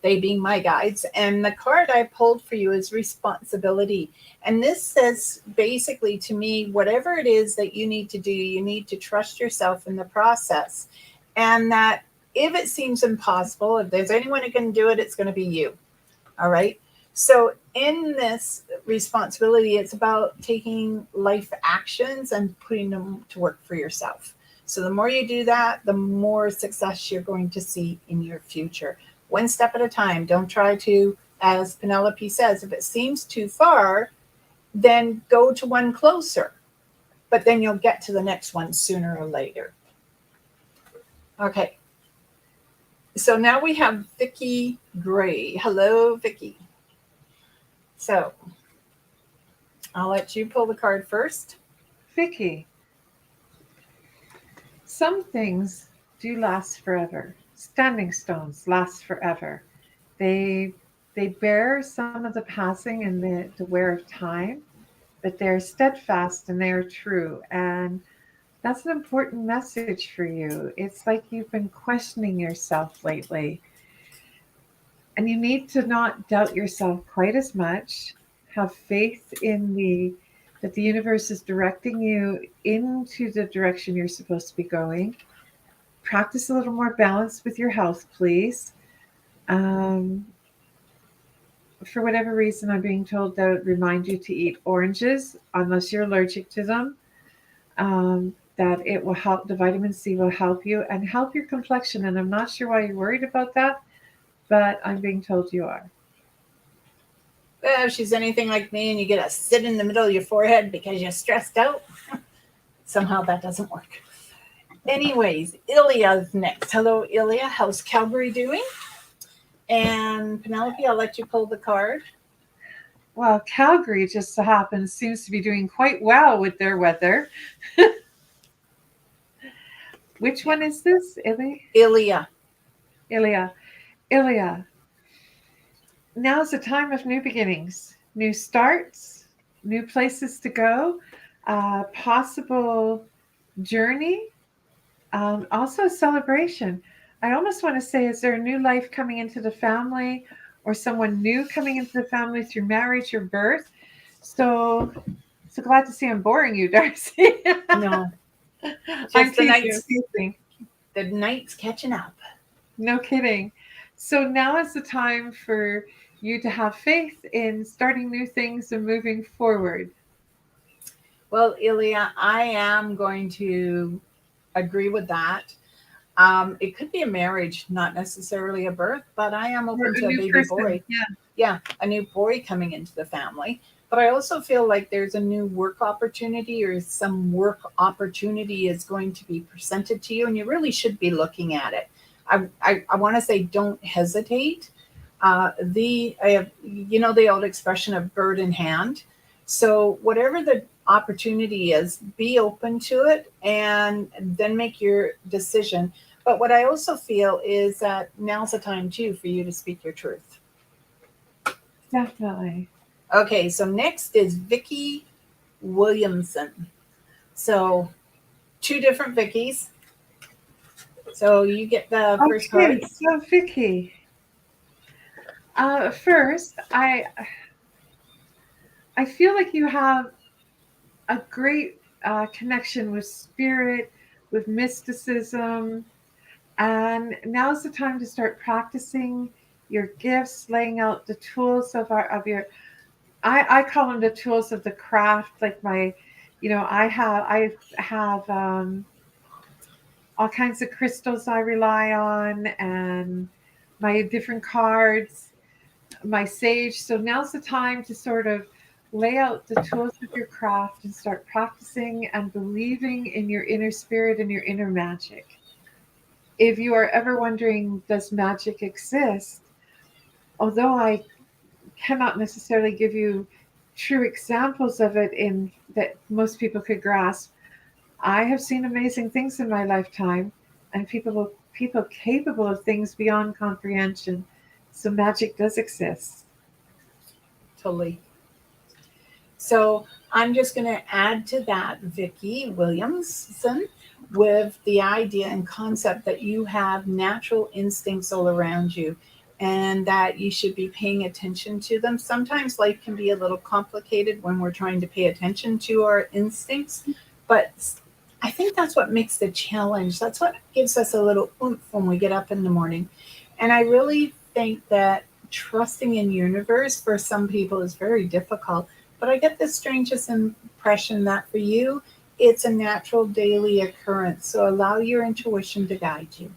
they being my guides. And the card I pulled for you is responsibility. And this says basically to me, whatever it is that you need to do, you need to trust yourself in the process. And that if it seems impossible, if there's anyone who can do it, it's going to be you. All right. So in this responsibility, it's about taking life actions and putting them to work for yourself. So the more you do that, the more success you're going to see in your future. One step at a time. Don't try to, as Penelope says, if it seems too far, then go to one closer. But then you'll get to the next one sooner or later. Okay. So now we have Vicki Gray. Hello, Vicki. So I'll let you pull the card first. Vicky, some things do last forever. Standing stones last forever. They bear some of the passing and the wear of time, but they're steadfast and they're true. And that's an important message for you. It's like you've been questioning yourself lately. And you need to not doubt yourself quite as much. Have faith in that the universe is directing you into the direction you're supposed to be going. Practice a little more balance with your health, please. For whatever reason, I'm being told that remind you to eat oranges unless you're allergic to them. That it will help, the vitamin C will help you and help your complexion. And I'm not sure why you're worried about that, but I'm being told you are. Well, if she's anything like me and you get a sit in the middle of your forehead because you're stressed out, somehow that doesn't work. Anyways, Ilya's next. Hello, Ilya. How's Calgary doing? And Penelope, I'll let you pull the card. Well, Calgary just so happens seems to be doing quite well with their weather. Which Yeah. one is this, Ilya. Ilya? Ilya, now's a time of new beginnings, new starts, new places to go, possible journey, also a celebration. I almost want to say, is there a new life coming into the family or someone new coming into the family through marriage or birth? So, so glad to see I'm boring you, D'Arcy. No, I'm just the teasing, I'm night's teasing. catching up. No kidding. So now is the time for you to have faith in starting new things and moving forward. Well, Ilya, I am going to agree with that. It could be a marriage, not necessarily a birth, but I am Or open a to a new baby person. boy. Yeah. Yeah, a new boy coming into the family. But I also feel like there's a new work opportunity, or some work opportunity is going to be presented to you, and you really should be looking at it. I want to say don't hesitate. I have, you know, the old expression of bird in hand. So whatever the opportunity is, be open to it and then make your decision. But what I also feel is that now's the time too for you to speak your truth. Definitely. Okay, so next is Vicky Williamson. So two different Vickies. So you get the first Okay, card. so Vicky, first, I feel like you have a great connection with spirit, with mysticism, and now's the time to start practicing your gifts, laying out the tools of your. I call them the tools of the craft. Like I have all kinds of crystals I rely on, and my different cards, my sage. So now's the time to sort of lay out the tools of your craft and start practicing and believing in your inner spirit and your inner magic. If you are ever wondering, does magic exist? Although I cannot necessarily give you true examples of it in that most people could grasp, I have seen amazing things in my lifetime, and people capable of things beyond comprehension. So magic does exist. Totally. So I'm just going to add to that, Vicky Williamson, with the idea and concept that you have natural instincts all around you and that you should be paying attention to them. Sometimes life can be a little complicated when we're trying to pay attention to our instincts, but I think that's what makes the challenge. That's what gives us a little oomph when we get up in the morning. And I really think that trusting in universe for some people is very difficult, but I get the strangest impression that for you, it's a natural daily occurrence. So allow your intuition to guide you.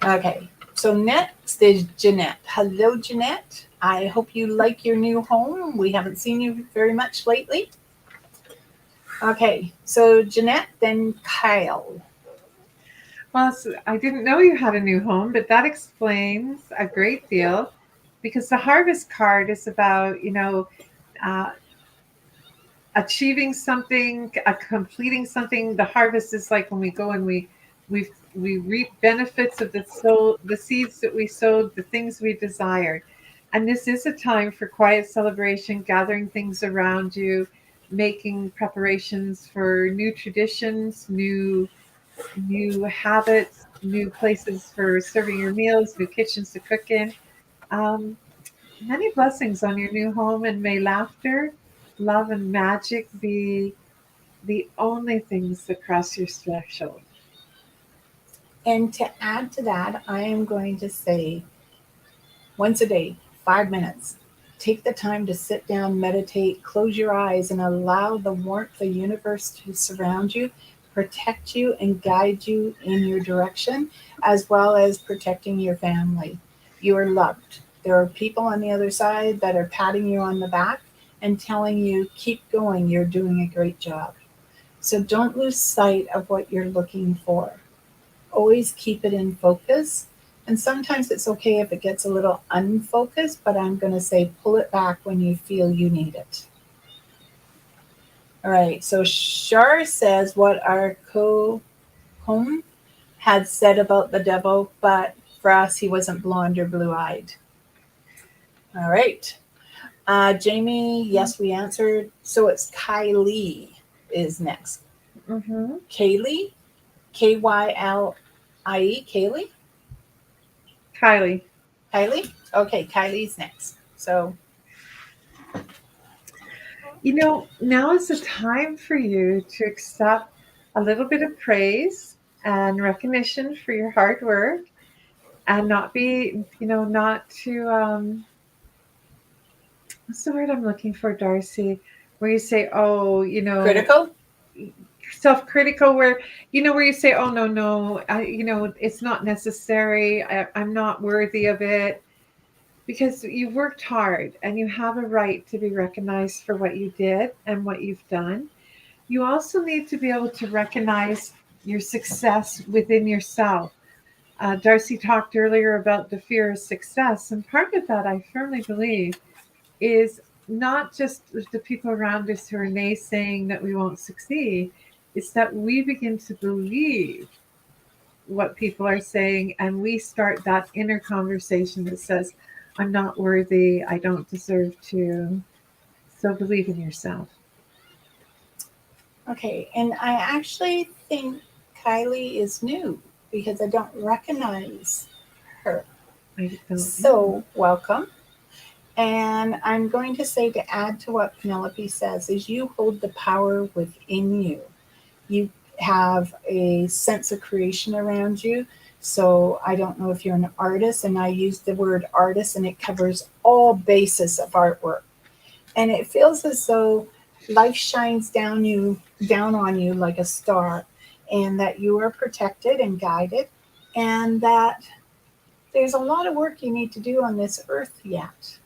Okay, so next is Jeanette. Hello, Jeanette. I hope you like your new home. We haven't seen you very much lately. Okay, so Jeanette, then Kyle. Well, I didn't know you had a new home, but that explains a great deal because the harvest card is about, uh, achieving something, completing something. The harvest is like when we go and we reap benefits of the seeds that we sowed, the things we desired. And this is a time for quiet celebration, gathering things around you, making preparations for new traditions, new habits, new places for serving your meals, new kitchens to cook in. Um, Many blessings on your new home, and may laughter, love, and magic be the only things that cross your threshold. And to add to that, I am going to say once a day, 5 minutes. Take the time to sit down, meditate, close your eyes, and allow the warmth of the universe to surround you, protect you, and guide you in your direction, as well as protecting your family. You are loved. There are people on the other side that are patting you on the back and telling you, keep going, you're doing a great job. So don't lose sight of what you're looking for. Always keep it in focus And sometimes it's okay if it gets a little unfocused, but I'm going to say pull it back when you feel you need it. All right, so Shar says what our co-home had said about the devil, but for us, he wasn't blonde or blue-eyed. All right. Jamie, yes, we answered. So it's Kylie is next. Mm-hmm. Kaylee, Kylie, Kaylee? Kylie. Kylie? Okay, Kylie's next. So, Now is the time for you to accept a little bit of praise and recognition for your hard work and not be, not to, what's the word I'm looking for, Darcy? Where you say, oh, critical? self-critical, where you say, oh, no, it's not necessary. I'm not worthy of it. Because you've worked hard and you have a right to be recognized for what you did and what you've done. You also need to be able to recognize your success within yourself. Darcy talked earlier about the fear of success, and part of that, I firmly believe, is not just the people around us who are naysaying that we won't succeed. It's that we begin to believe what people are saying, and we start that inner conversation that says, I'm not worthy, I don't deserve to. So believe in yourself. Okay, and I actually think Kylie is new because I don't recognize her. I don't So, welcome. And I'm going to say, to add to what Penelope says, is you hold the power within you. You have a sense of creation around you. So I don't know if you're an artist, and I use the word artist, and it covers all bases of artwork. And it feels as though life shines down on you like a star, and that you are protected and guided, and that there's a lot of work you need to do on this earth yet.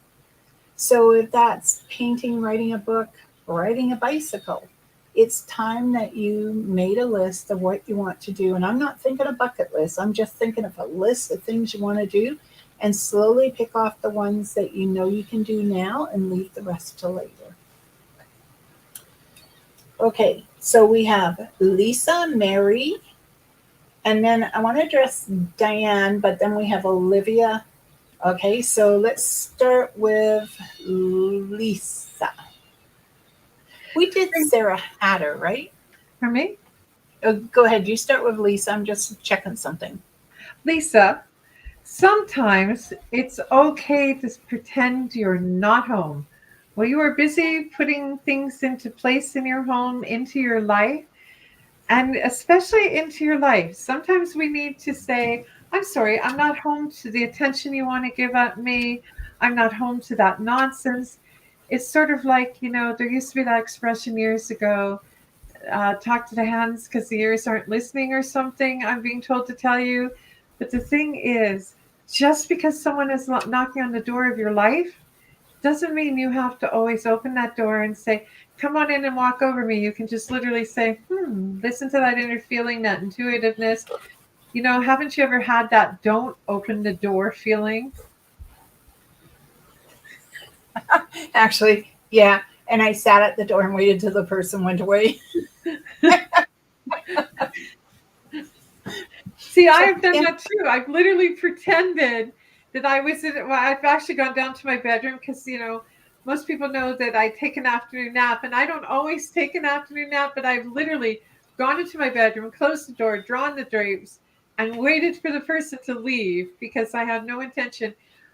So if that's painting, writing a book, riding a bicycle, it's time that you made a list of what you want to do. And I'm not thinking a bucket list. I'm just thinking of a list of things you want to do, and slowly pick off the ones that you know you can do now and leave the rest till later. Okay, so we have Lisa, Mary, and then I want to address Diane, but then we have Olivia. Okay, so let's start with Lisa. We did Sarah Hatter, right? For me? Go ahead. You start with Lisa. I'm just checking something. Lisa, sometimes it's okay to pretend you're not home. Well, you are busy putting things into place in your home, into your life, and especially into your life. Sometimes we need to say, I'm sorry, I'm not home to the attention you want to give at me. I'm not home to that nonsense. It's sort of like, there used to be that expression years ago, talk to the hands because the ears aren't listening or something, I'm being told to tell you. But the thing is, just because someone is knocking on the door of your life doesn't mean you have to always open that door and say, come on in and walk over me. You can just literally say, listen to that inner feeling, that intuitiveness. Haven't you ever had that don't open the door feeling? Actually, yeah. And I sat at the door and waited till the person went away. See, I have done that too. I've literally pretended that I was I've actually gone down to my bedroom because, most people know that I take an afternoon nap, and I don't always take an afternoon nap, but I've literally gone into my bedroom, closed the door, drawn the drapes, and waited for the person to leave because I had no intention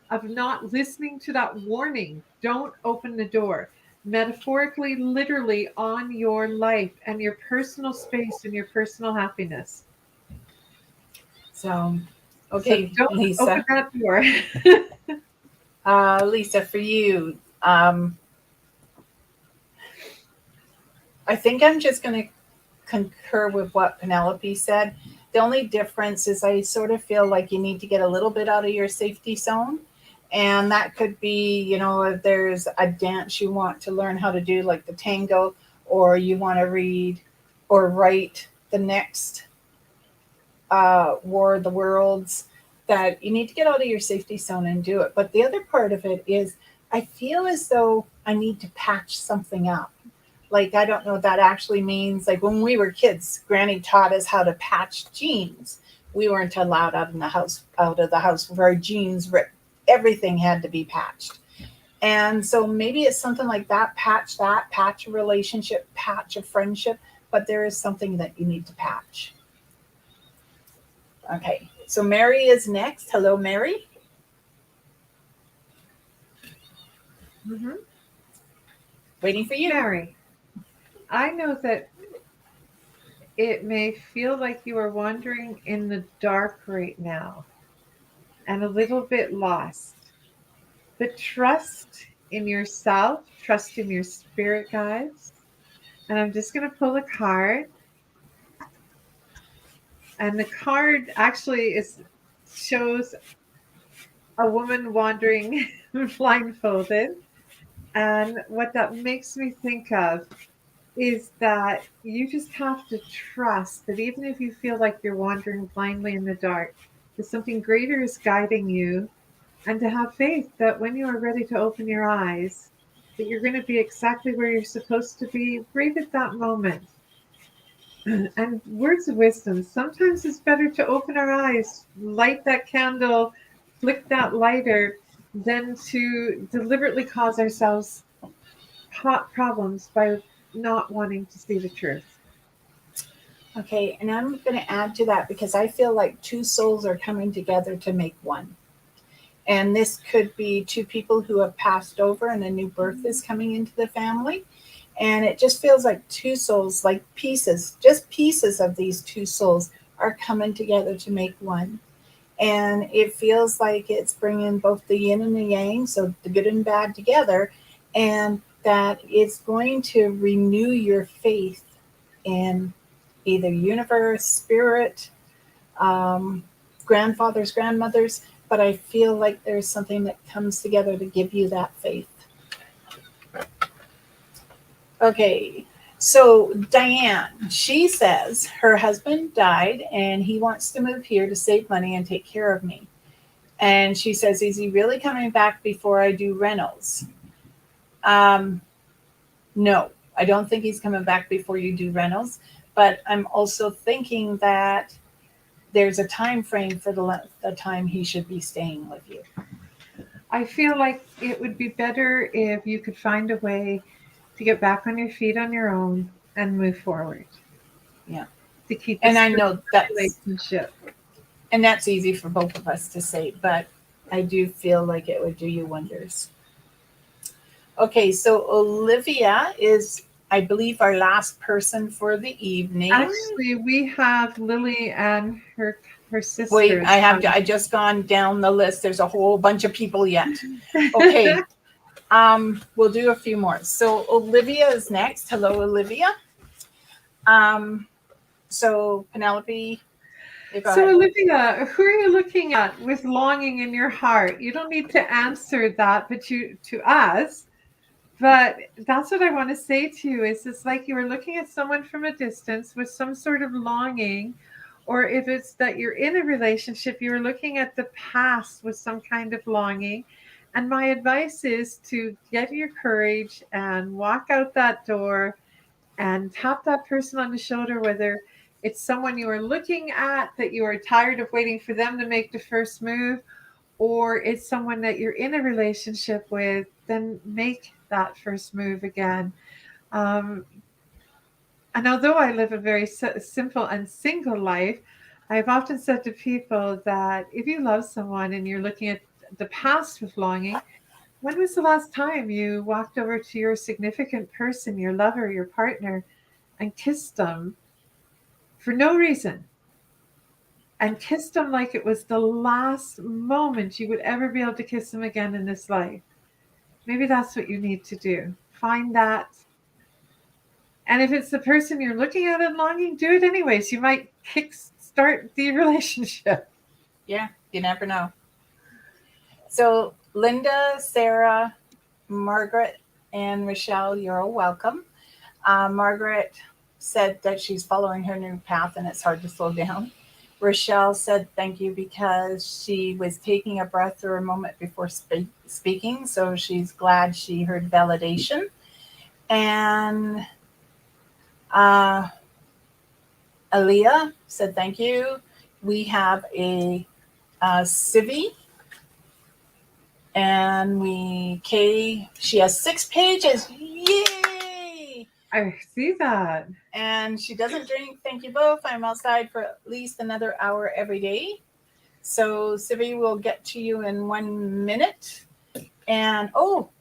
of not listening to that warning. Don't open the door. Metaphorically, literally, on your life and your personal space and your personal happiness. So, okay, so don't Lisa. Open that door. Lisa, for you, I think I'm just going to concur with what Penelope said. The only difference is I sort of feel like you need to get a little bit out of your safety zone. And that could be, if there's a dance you want to learn how to do, like the tango, or you want to read or write the next War of the Worlds, that you need to get out of your safety zone and do it. But the other part of it is I feel as though I need to patch something up. Like, I don't know what that actually means. Like, when we were kids, Granny taught us how to patch jeans. We weren't allowed out of the house where our jeans ripped. Everything had to be patched. And so maybe it's something like that, patch a relationship, patch a friendship, but there is something that you need to patch. Okay, so Mary is next. Hello, Mary. Mm-hmm. Waiting for you. Mary, I know that it may feel like you are wandering in the dark right now and a little bit lost, but trust in yourself, trust in your spirit guides. And I'm just going to pull a card. And the card actually shows a woman wandering blindfolded. And what that makes me think of is that you just have to trust that even if you feel like you're wandering blindly in the dark, that something greater is guiding you, and to have faith that when you are ready to open your eyes, that you're going to be exactly where you're supposed to be right at that moment. And words of wisdom, sometimes it's better to open our eyes, light that candle, flick that lighter, than to deliberately cause ourselves hot problems by not wanting to see the truth. Okay, and I'm going to add to that because I feel like two souls are coming together to make one. And this could be two people who have passed over and a new birth is coming into the family. And it just feels like two souls, like pieces, just pieces of these two souls are coming together to make one. And it feels like it's bringing both the yin and the yang, so the good and bad together, and that it's going to renew your faith in either universe, spirit, grandfathers, grandmothers, but I feel like there's something that comes together to give you that faith. Okay, so Diane, she says her husband died and he wants to move here to save money and take care of me. And she says, is he really coming back before I do rentals? No, I don't think he's coming back before you do rentals, but I'm also thinking that there's a time frame for the time he should be staying with you. I feel like it would be better if you could find a way to get back on your feet on your own and move forward. Yeah. To keep and I know that's relationship. And that's easy for both of us to say, but I do feel like it would do you wonders. Okay, so Olivia is, I believe, our last person for the evening. Actually, we have Lily and her sister. Wait, I just gone down the list. There's a whole bunch of people yet. Okay. We'll do a few more. So Olivia is next. Hello, Olivia. So Penelope. So Olivia, who are you looking at with longing in your heart? You don't need to answer that, but to us. But that's what I want to say to you is it's like you were looking at someone from a distance with some sort of longing, or if it's that you're in a relationship, you were looking at the past with some kind of longing. And my advice is to get your courage and walk out that door and tap that person on the shoulder, whether it's someone you are looking at that you are tired of waiting for them to make the first move, or it's someone that you're in a relationship with, then make that first move again. And although I live a very simple and single life, I've often said to people that if you love someone and you're looking at the past with longing, when was the last time you walked over to your significant person, your lover, your partner, and kissed them for no reason? And kissed them like it was the last moment you would ever be able to kiss them again in this life. Maybe that's what you need to do. Find that. And if it's the person you're looking at and longing, do it anyways. You might kickstart the relationship. Yeah, you never know. So Linda, Sarah, Margaret, and Michelle, you're all welcome. Margaret said that she's following her new path and it's hard to slow down. Rochelle said thank you because she was taking a breath or a moment before speaking, so she's glad she heard validation. And Aaliyah said thank you. We have a Civi, and she has 6 pages. Yay! I see that. And she doesn't drink. Thank you both. I'm outside for at least another hour every day. So Civi will get to you in 1 minute. And Kylie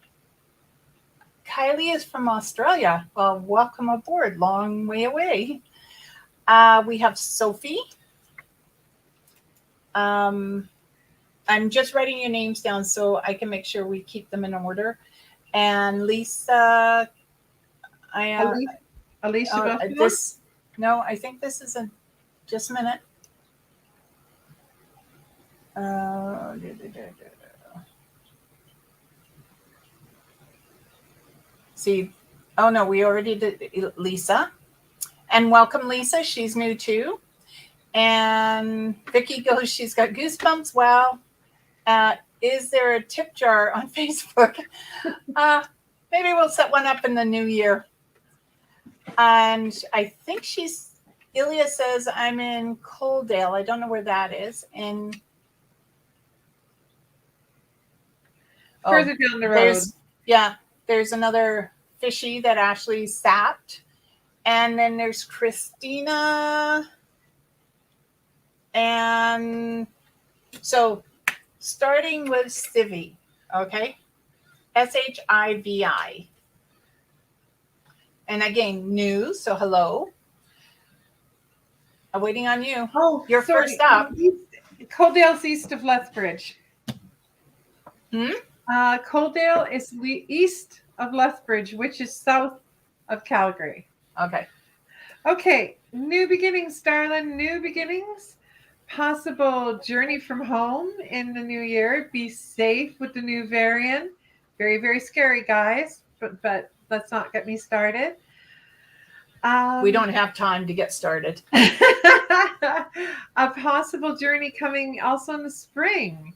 is from Australia. Well, welcome aboard. Long way away. We have Sophie. I'm just writing your names down so I can make sure we keep them in order. And Lisa, Alicia, no, I think this is just a minute. See, oh no, we already did Lisa. And welcome, Lisa. She's new too. And Vicki goes, she's got goosebumps. Wow. Is there a tip jar on Facebook? Maybe we'll set one up in the new year. And I think Ilya says I'm in Coaldale. I don't know where that is. And further down the road. There's another fishy that Ashley sapped. And then there's Christina. And so starting with Civi, okay? Shivi. And again, new, so hello. I'm waiting on you. Oh, you're first up. Coaldale's east of Lethbridge. Coaldale is east of Lethbridge, which is south of Calgary. Okay. New beginnings, darling. New beginnings. Possible journey from home in the new year. Be safe with the new variant. Very, very scary, guys. But let's not get me started. We don't have time to get started. A possible journey coming also in the spring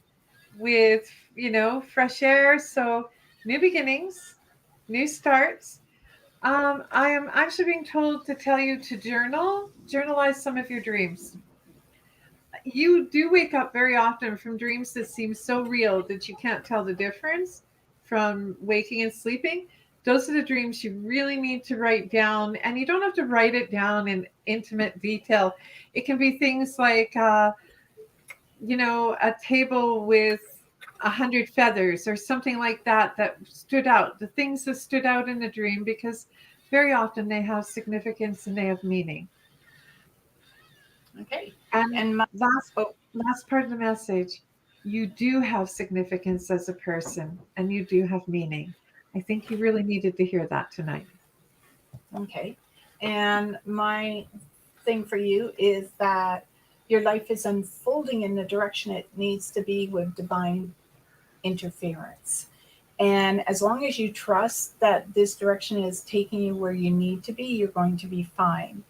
with, fresh air. So new beginnings, new starts. I am actually being told to tell you to journalize some of your dreams. You do wake up very often from dreams that seem so real that you can't tell the difference from waking and sleeping. Those are the dreams you really need to write down. And you don't have to write it down in intimate detail. It can be things like, a table with 100 feathers or something like that stood out. The things that stood out in the dream, because very often they have significance and they have meaning. Okay. And last part of the message, you do have significance as a person and you do have meaning. I think you really needed to hear that tonight. Okay. And my thing for you is that your life is unfolding in the direction it needs to be with divine interference. And as long as you trust that this direction is taking you where you need to be, you're going to be fine.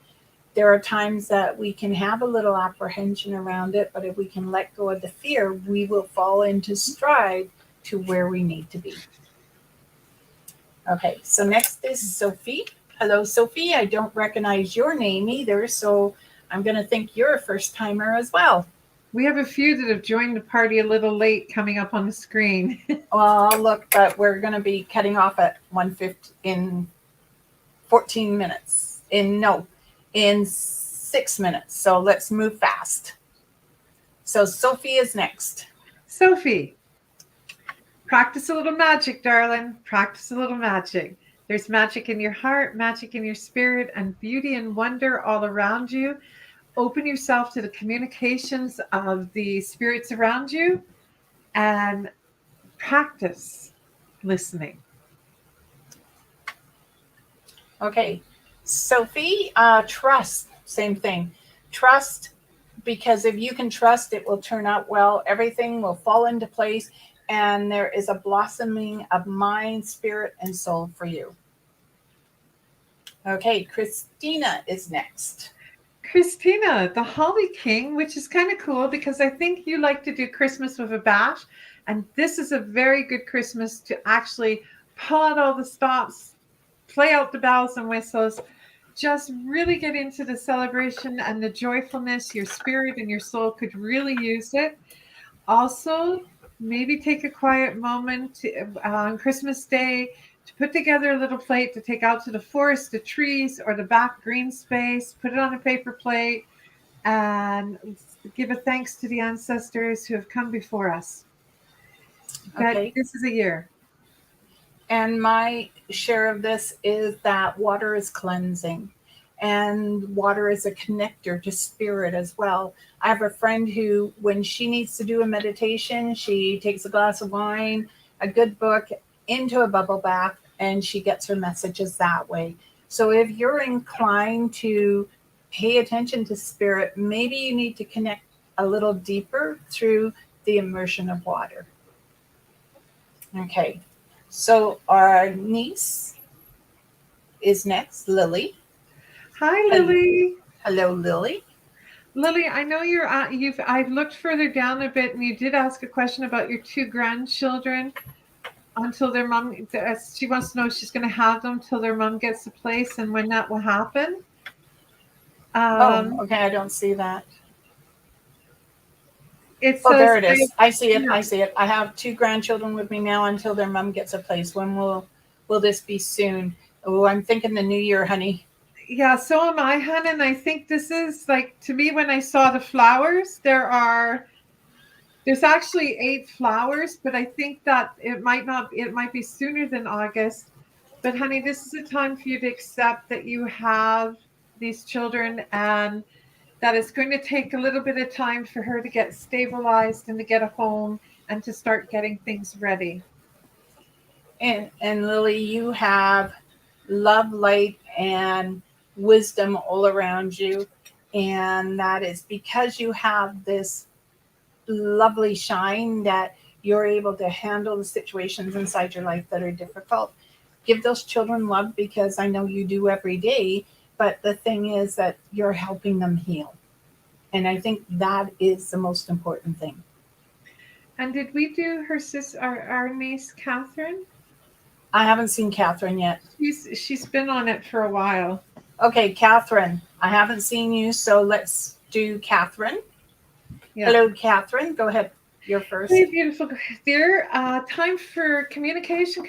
There are times that we can have a little apprehension around it, but if we can let go of the fear, we will fall into stride to where we need to be. Okay, so next is Sophie. Hello, Sophie. I don't recognize your name either, so I'm going to think you're a first timer as well. We have a few that have joined the party a little late coming up on the screen. Well, look, but we're going to be cutting off at 1:50 in 14 minutes. In 6 minutes. So let's move fast. So Sophie is next. Sophie, practice a little magic, darling. Practice a little magic. There's magic in your heart, magic in your spirit, and beauty and wonder all around you. Open yourself to the communications of the spirits around you and practice listening. Okay. Sophie, trust, same thing. Trust, because if you can trust, it will turn out well. Everything will fall into place, and there is a blossoming of mind, spirit, and soul for you. Okay, Christina is next. Christina, the Holly King, which is kind of cool because I think you like to do Christmas with a bash. And this is a very good Christmas to actually pull out all the stops, play out the bells and whistles, just really get into the celebration and the joyfulness. Your spirit and your soul could really use it. Also, maybe take a quiet moment on Christmas Day to put together a little plate to take out to the forest, the trees, or the back green space, put it on a paper plate, and give a thanks to the ancestors who have come before us. But Okay. this is a year. And my share of this is that water is cleansing, and water is a connector to spirit as well. I have a friend who, when she needs to do a meditation, she takes a glass of wine, a good book, into a bubble bath, and she gets her messages that way. So if you're inclined to pay attention to spirit, maybe you need to connect a little deeper through the immersion of water. Okay. So our niece is next, Lily. Hi, Lily. Hello, Lily. Lily, I know I've looked further down a bit, and you did ask a question about your two grandchildren until their mom. She wants to know if she's going to have them till their mom gets a place and when that will happen. Okay, I don't see that. It Oh, says, there it is. I see it. Yeah. I see it. I have two grandchildren with me now until their mom gets a place. When will this be soon? Oh, I'm thinking the new year, honey. Yeah, so am I, hon. And I think this is like, to me, when I saw the flowers, there's actually 8 flowers, but I think that it might be sooner than August. But honey, this is a time for you to accept that you have these children and that it's going to take a little bit of time for her to get stabilized and to get a home and to start getting things ready. And Lily, you have love, light, and wisdom all around you. And that is because you have this lovely shine that you're able to handle the situations inside your life that are difficult. Give those children love because I know you do every day. But the thing is that you're helping them heal. And I think that is the most important thing. And did we do her sister, our niece Catherine? I haven't seen Catherine yet. She's been on it for a while. Okay, Catherine, I haven't seen you, so let's do Catherine. Yeah. Hello, Catherine. Go ahead. You're first. Hey, beautiful dear. Time for communication.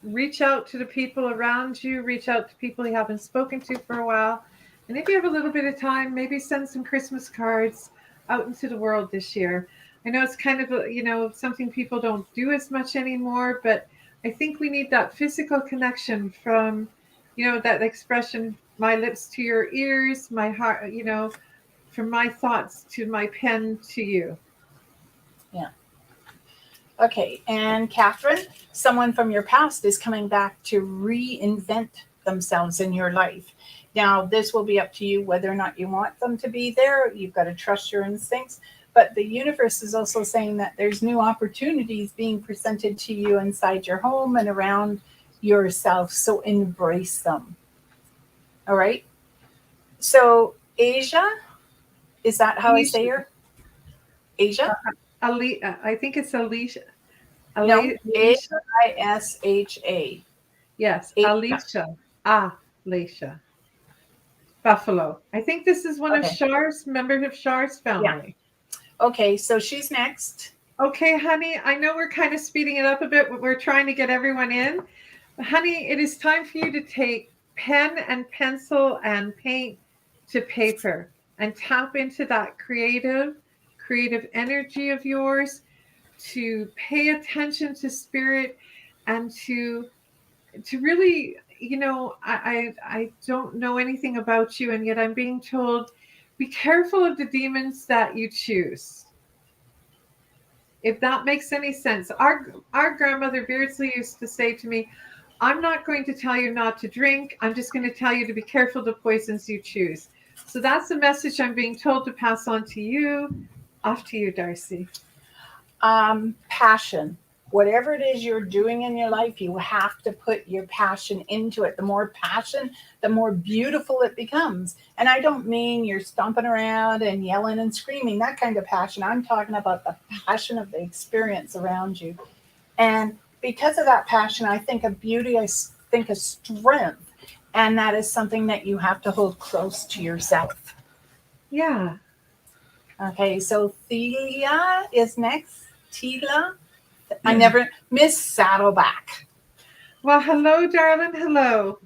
Reach out to the people around you. Reach out to people you haven't spoken to for a while. And if you have a little bit of time, maybe send some Christmas cards out into the world this year. I know it's kind of, something people don't do as much anymore, but I think we need that physical connection from, that expression, my lips to your ears, my heart, from my thoughts to my pen to you. Yeah. Okay. And Catherine, someone from your past is coming back to reinvent themselves in your life. Now, this will be up to you whether or not you want them to be there. You've got to trust your instincts. But the universe is also saying that there's new opportunities being presented to you inside your home and around yourself. So embrace them. All right. So Asia, is that how I say her? Asia? I think it's Alicia. No, Alicia. Isha. Yes, Asia. Alicia. Buffalo. I think this is one of Shar's members of Shar's family. Yeah. Okay, so she's next. Okay, honey, I know we're kind of speeding it up a bit, but we're trying to get everyone in. Honey, it is time for you to take pen and pencil and paint to paper and tap into that creative energy of yours, to pay attention to spirit and to really, I don't know anything about you, and yet I'm being told, be careful of the demons that you choose. If that makes any sense. Our grandmother Beardsley used to say to me, I'm not going to tell you not to drink. I'm just going to tell you to be careful of the poisons you choose. So that's the message I'm being told to pass on to you. Off to you, D'Arcy. Passion. Whatever it is you're doing in your life, you have to put your passion into it. The more passion, the more beautiful it becomes. And I don't mean you're stomping around and yelling and screaming, that kind of passion. I'm talking about the passion of the experience around you. And because of that passion, I think of beauty, think of strength. And that is something that you have to hold close to yourself. Yeah. Okay, so Thea is next. Tila. I Yeah. never miss Saddleback. Well, hello, darling. Hello.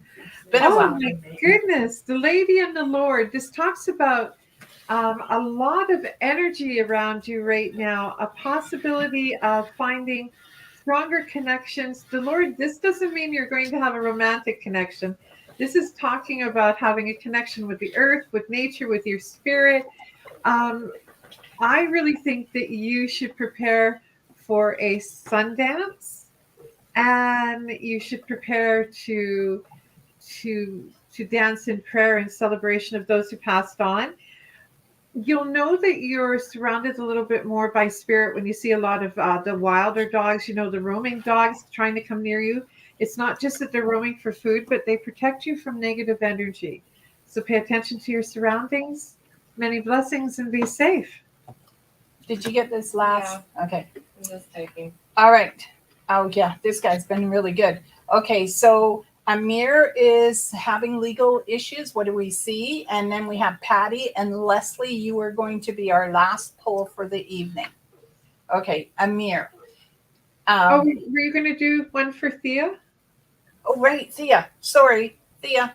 Been a Oh while. my goodness, the Lady and the Lord. This talks about a lot of energy around you right now, a possibility of finding stronger connections. The Lord, this doesn't mean you're going to have a romantic connection. This is talking about having a connection with the earth, with nature, with your spirit. Um, I really think that you should prepare for a Sundance, and you should prepare to to dance in prayer and celebration of those who passed on. You'll know that you're surrounded a little bit more by spirit when you see a lot of the wilder dogs, the roaming dogs trying to come near you. It's not just that they're roaming for food, but they protect you from negative energy. So pay attention to your surroundings. Many blessings and be safe. Did you get this last? Yeah. Okay. I'm just taking. All right. Oh, yeah. This guy's been really good. Okay. So Amir is having legal issues. What do we see? And then we have Patty and Leslie. You are going to be our last poll for the evening. Okay. Amir. Were you going to do one for Thea? Oh, right. Thea. Sorry. Thea.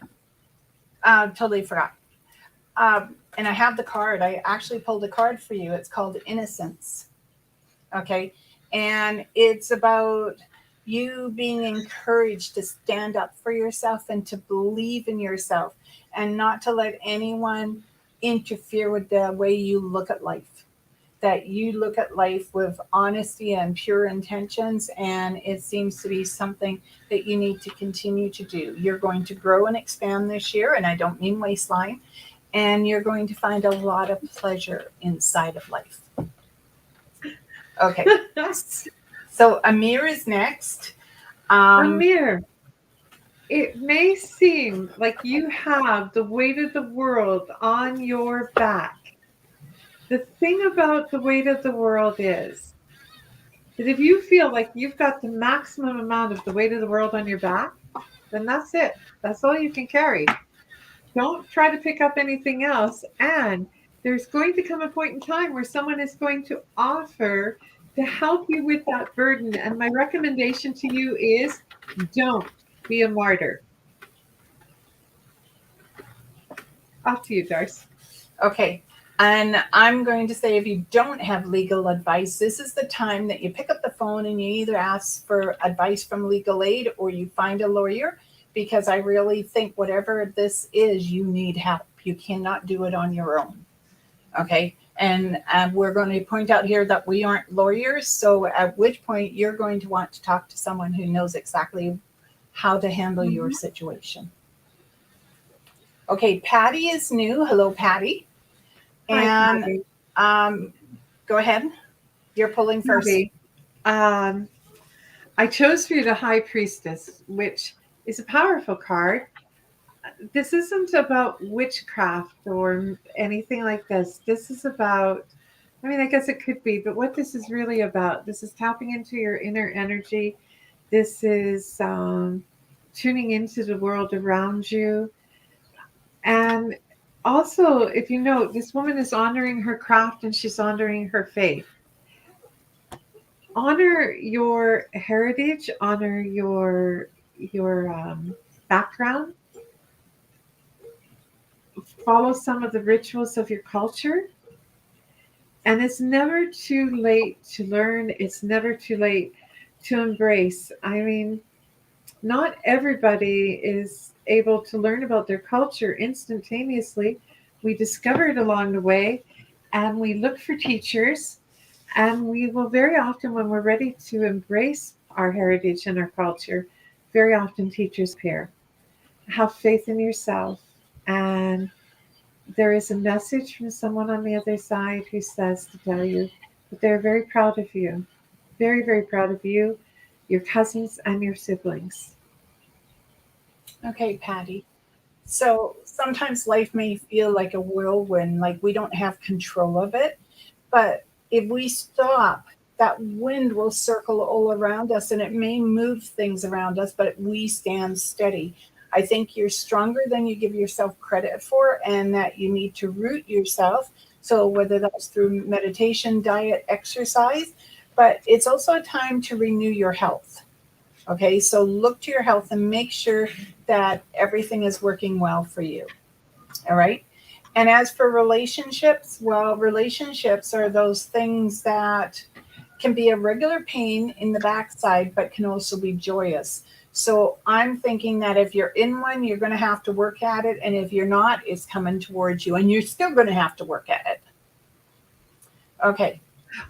Totally forgot. And I have the card. I actually pulled a card for you. It's called Innocence. Okay. And it's about you being encouraged to stand up for yourself and to believe in yourself and not to let anyone interfere with the way you look at life. That you look at life with honesty and pure intentions, and it seems to be something that you need to continue to do. You're going to grow and expand this year, and I don't mean waistline, and you're going to find a lot of pleasure inside of life. Okay. So Amir is next. Amir, it may seem like you have the weight of the world on your back. The thing about the weight of the world is that if you feel like you've got the maximum amount of the weight of the world on your back, then that's it. That's all you can carry. Don't try to pick up anything else. And there's going to come a point in time where someone is going to offer to help you with that burden. And my recommendation to you is don't be a martyr. Off to you, D'Arcy. Okay. And I'm going to say, if you don't have legal advice, this is the time that you pick up the phone and you either ask for advice from legal aid or you find a lawyer, because I really think whatever this is, you need help. You cannot do it on your own. Okay. And we're going to point out here that we aren't lawyers. So at which point you're going to want to talk to someone who knows exactly how to handle your situation. Okay. Patty is new. Hello, Patty. Hi, And Patty. go ahead. You're pulling first. Patty, I chose for you the High Priestess, which is a powerful card. This isn't about witchcraft or anything like this. This is about, I guess it could be, but what this is really about, this is tapping into your inner energy. This is tuning into the world around you. And also, if you know, this woman is honoring her craft and she's honoring her faith. Honor your heritage, honor your background. Follow some of the rituals of your culture. And it's never too late to learn. It's never too late to embrace. Not everybody is able to learn about their culture instantaneously. We discover it along the way, and we look for teachers, and we will very often, when we're ready to embrace our heritage and our culture, very often teachers appear. Have faith in yourself, and there is a message from someone on the other side who says to tell you that they're very proud of you Very, very proud of you, your cousins, and your siblings. Okay, Patty. So sometimes life may feel like a whirlwind, like we don't have control of it. But if we stop, that wind will circle all around us and it may move things around us, but we stand steady. I think you're stronger than you give yourself credit for, and that you need to root yourself. So, whether that's through meditation, diet, exercise, but it's also a time to renew your health. Okay, so look to your health and make sure that everything is working well for you. All right. And as for relationships, well, relationships are those things that can be a regular pain in the backside, but can also be joyous. So I'm thinking that if you're in one, you're going to have to work at it. And if you're not, it's coming towards you and you're still going to have to work at it. Okay.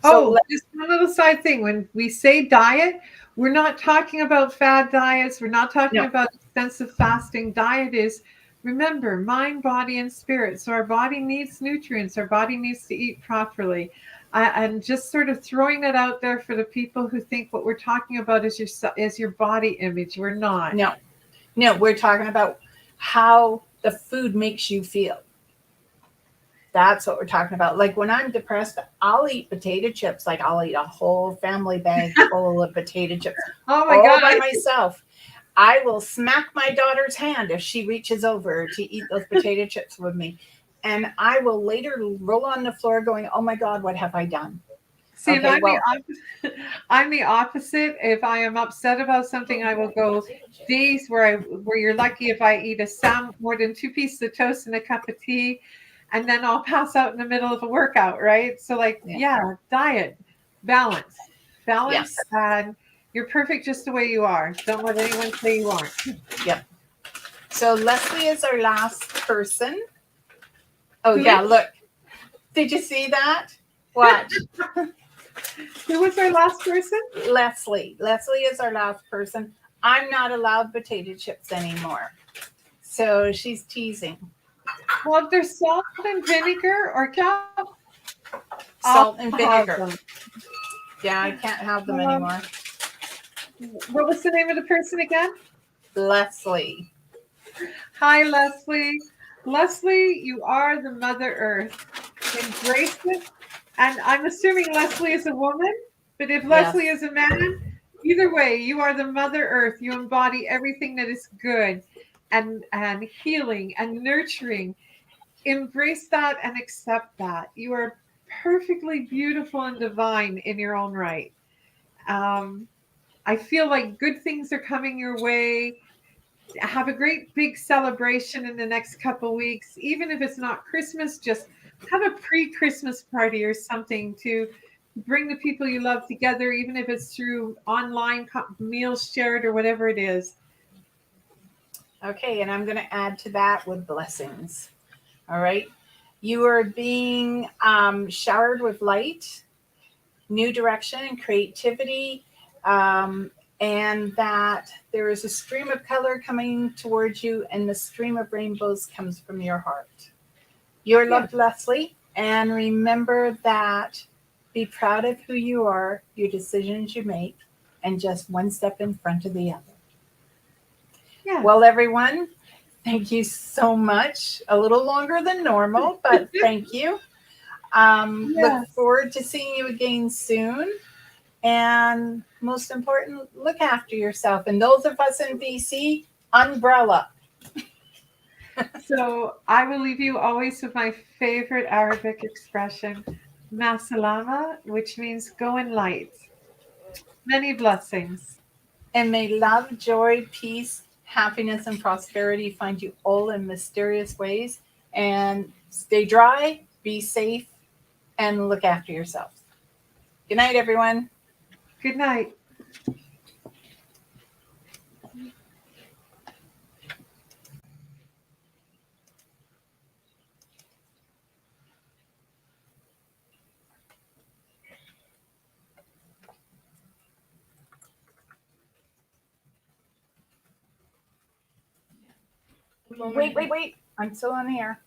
So Oh, just one little side thing. When we say diet, we're not talking about fad diets. We're not talking no, about extensive fasting. Diet is, remember, mind, body, and spirit. So our body needs nutrients. Our body needs to eat properly. And just sort of throwing that out there for the people who think what we're talking about is your body image. We're not. no, no, we're talking about how the food makes you feel. That's what we're talking about. Like when I'm depressed, I'll eat potato chips. Like I'll eat a whole family bag full of potato chips Oh my all by God. myself. I will smack my daughter's hand if she reaches over to eat those potato chips with me. And I will later roll on the floor going, oh my God, what have I done? See, and Okay, well, I'm the opposite. If I am upset about something, I will go days where you're lucky if I eat more than 2 pieces of toast and a cup of tea, and then I'll pass out in the middle of a workout, right? So like, yeah, diet, balance, yes, and you're perfect just the way you are. Don't let anyone say you aren't. yep. So Leslie is our last person. Oh, Who yeah, is? look. Did you see that? Watch. Who was our last person? Leslie. Leslie is our last person. I'm not allowed potato chips anymore. So she's teasing. Well, if there's salt and vinegar or ketchup, I'll Salt and have vinegar. them. Yeah, I can't have them Um, anymore. what was the name of the person again? Leslie. Hi, Leslie. Leslie, you are the Mother Earth. Embrace it. And I'm assuming Leslie is a woman, but if Yes. Leslie is a man, either way, you are the Mother Earth. You embody everything that is good and healing and nurturing. Embrace that and accept that. You are perfectly beautiful and divine in your own right. Um, I feel like good things are coming your way. Have a great big celebration in the next couple weeks. Even if it's not Christmas, just have a pre-Christmas party or something to bring the people you love together, even if it's through online meals shared or whatever it is. Okay, and I'm going to add to that with blessings. All right. You are being showered with light, new direction, and creativity. And that there is a stream of color coming towards you, and the stream of rainbows comes from your heart. You're loved, Leslie, and remember that be proud of who you are, your decisions you make, and just one step in front of the other. Yeah. Well, everyone, thank you so much. A little longer than normal, but thank you. Look forward to seeing you again soon. And most important, look after yourself. And those of us in BC, umbrella. So I will leave you always with my favorite Arabic expression, Masalama, which means go in light. Many blessings. And may love, joy, peace, happiness, and prosperity find you all in mysterious ways. And stay dry, be safe, and look after yourself. Good night, everyone. Good night. Wait. I'm still on the air.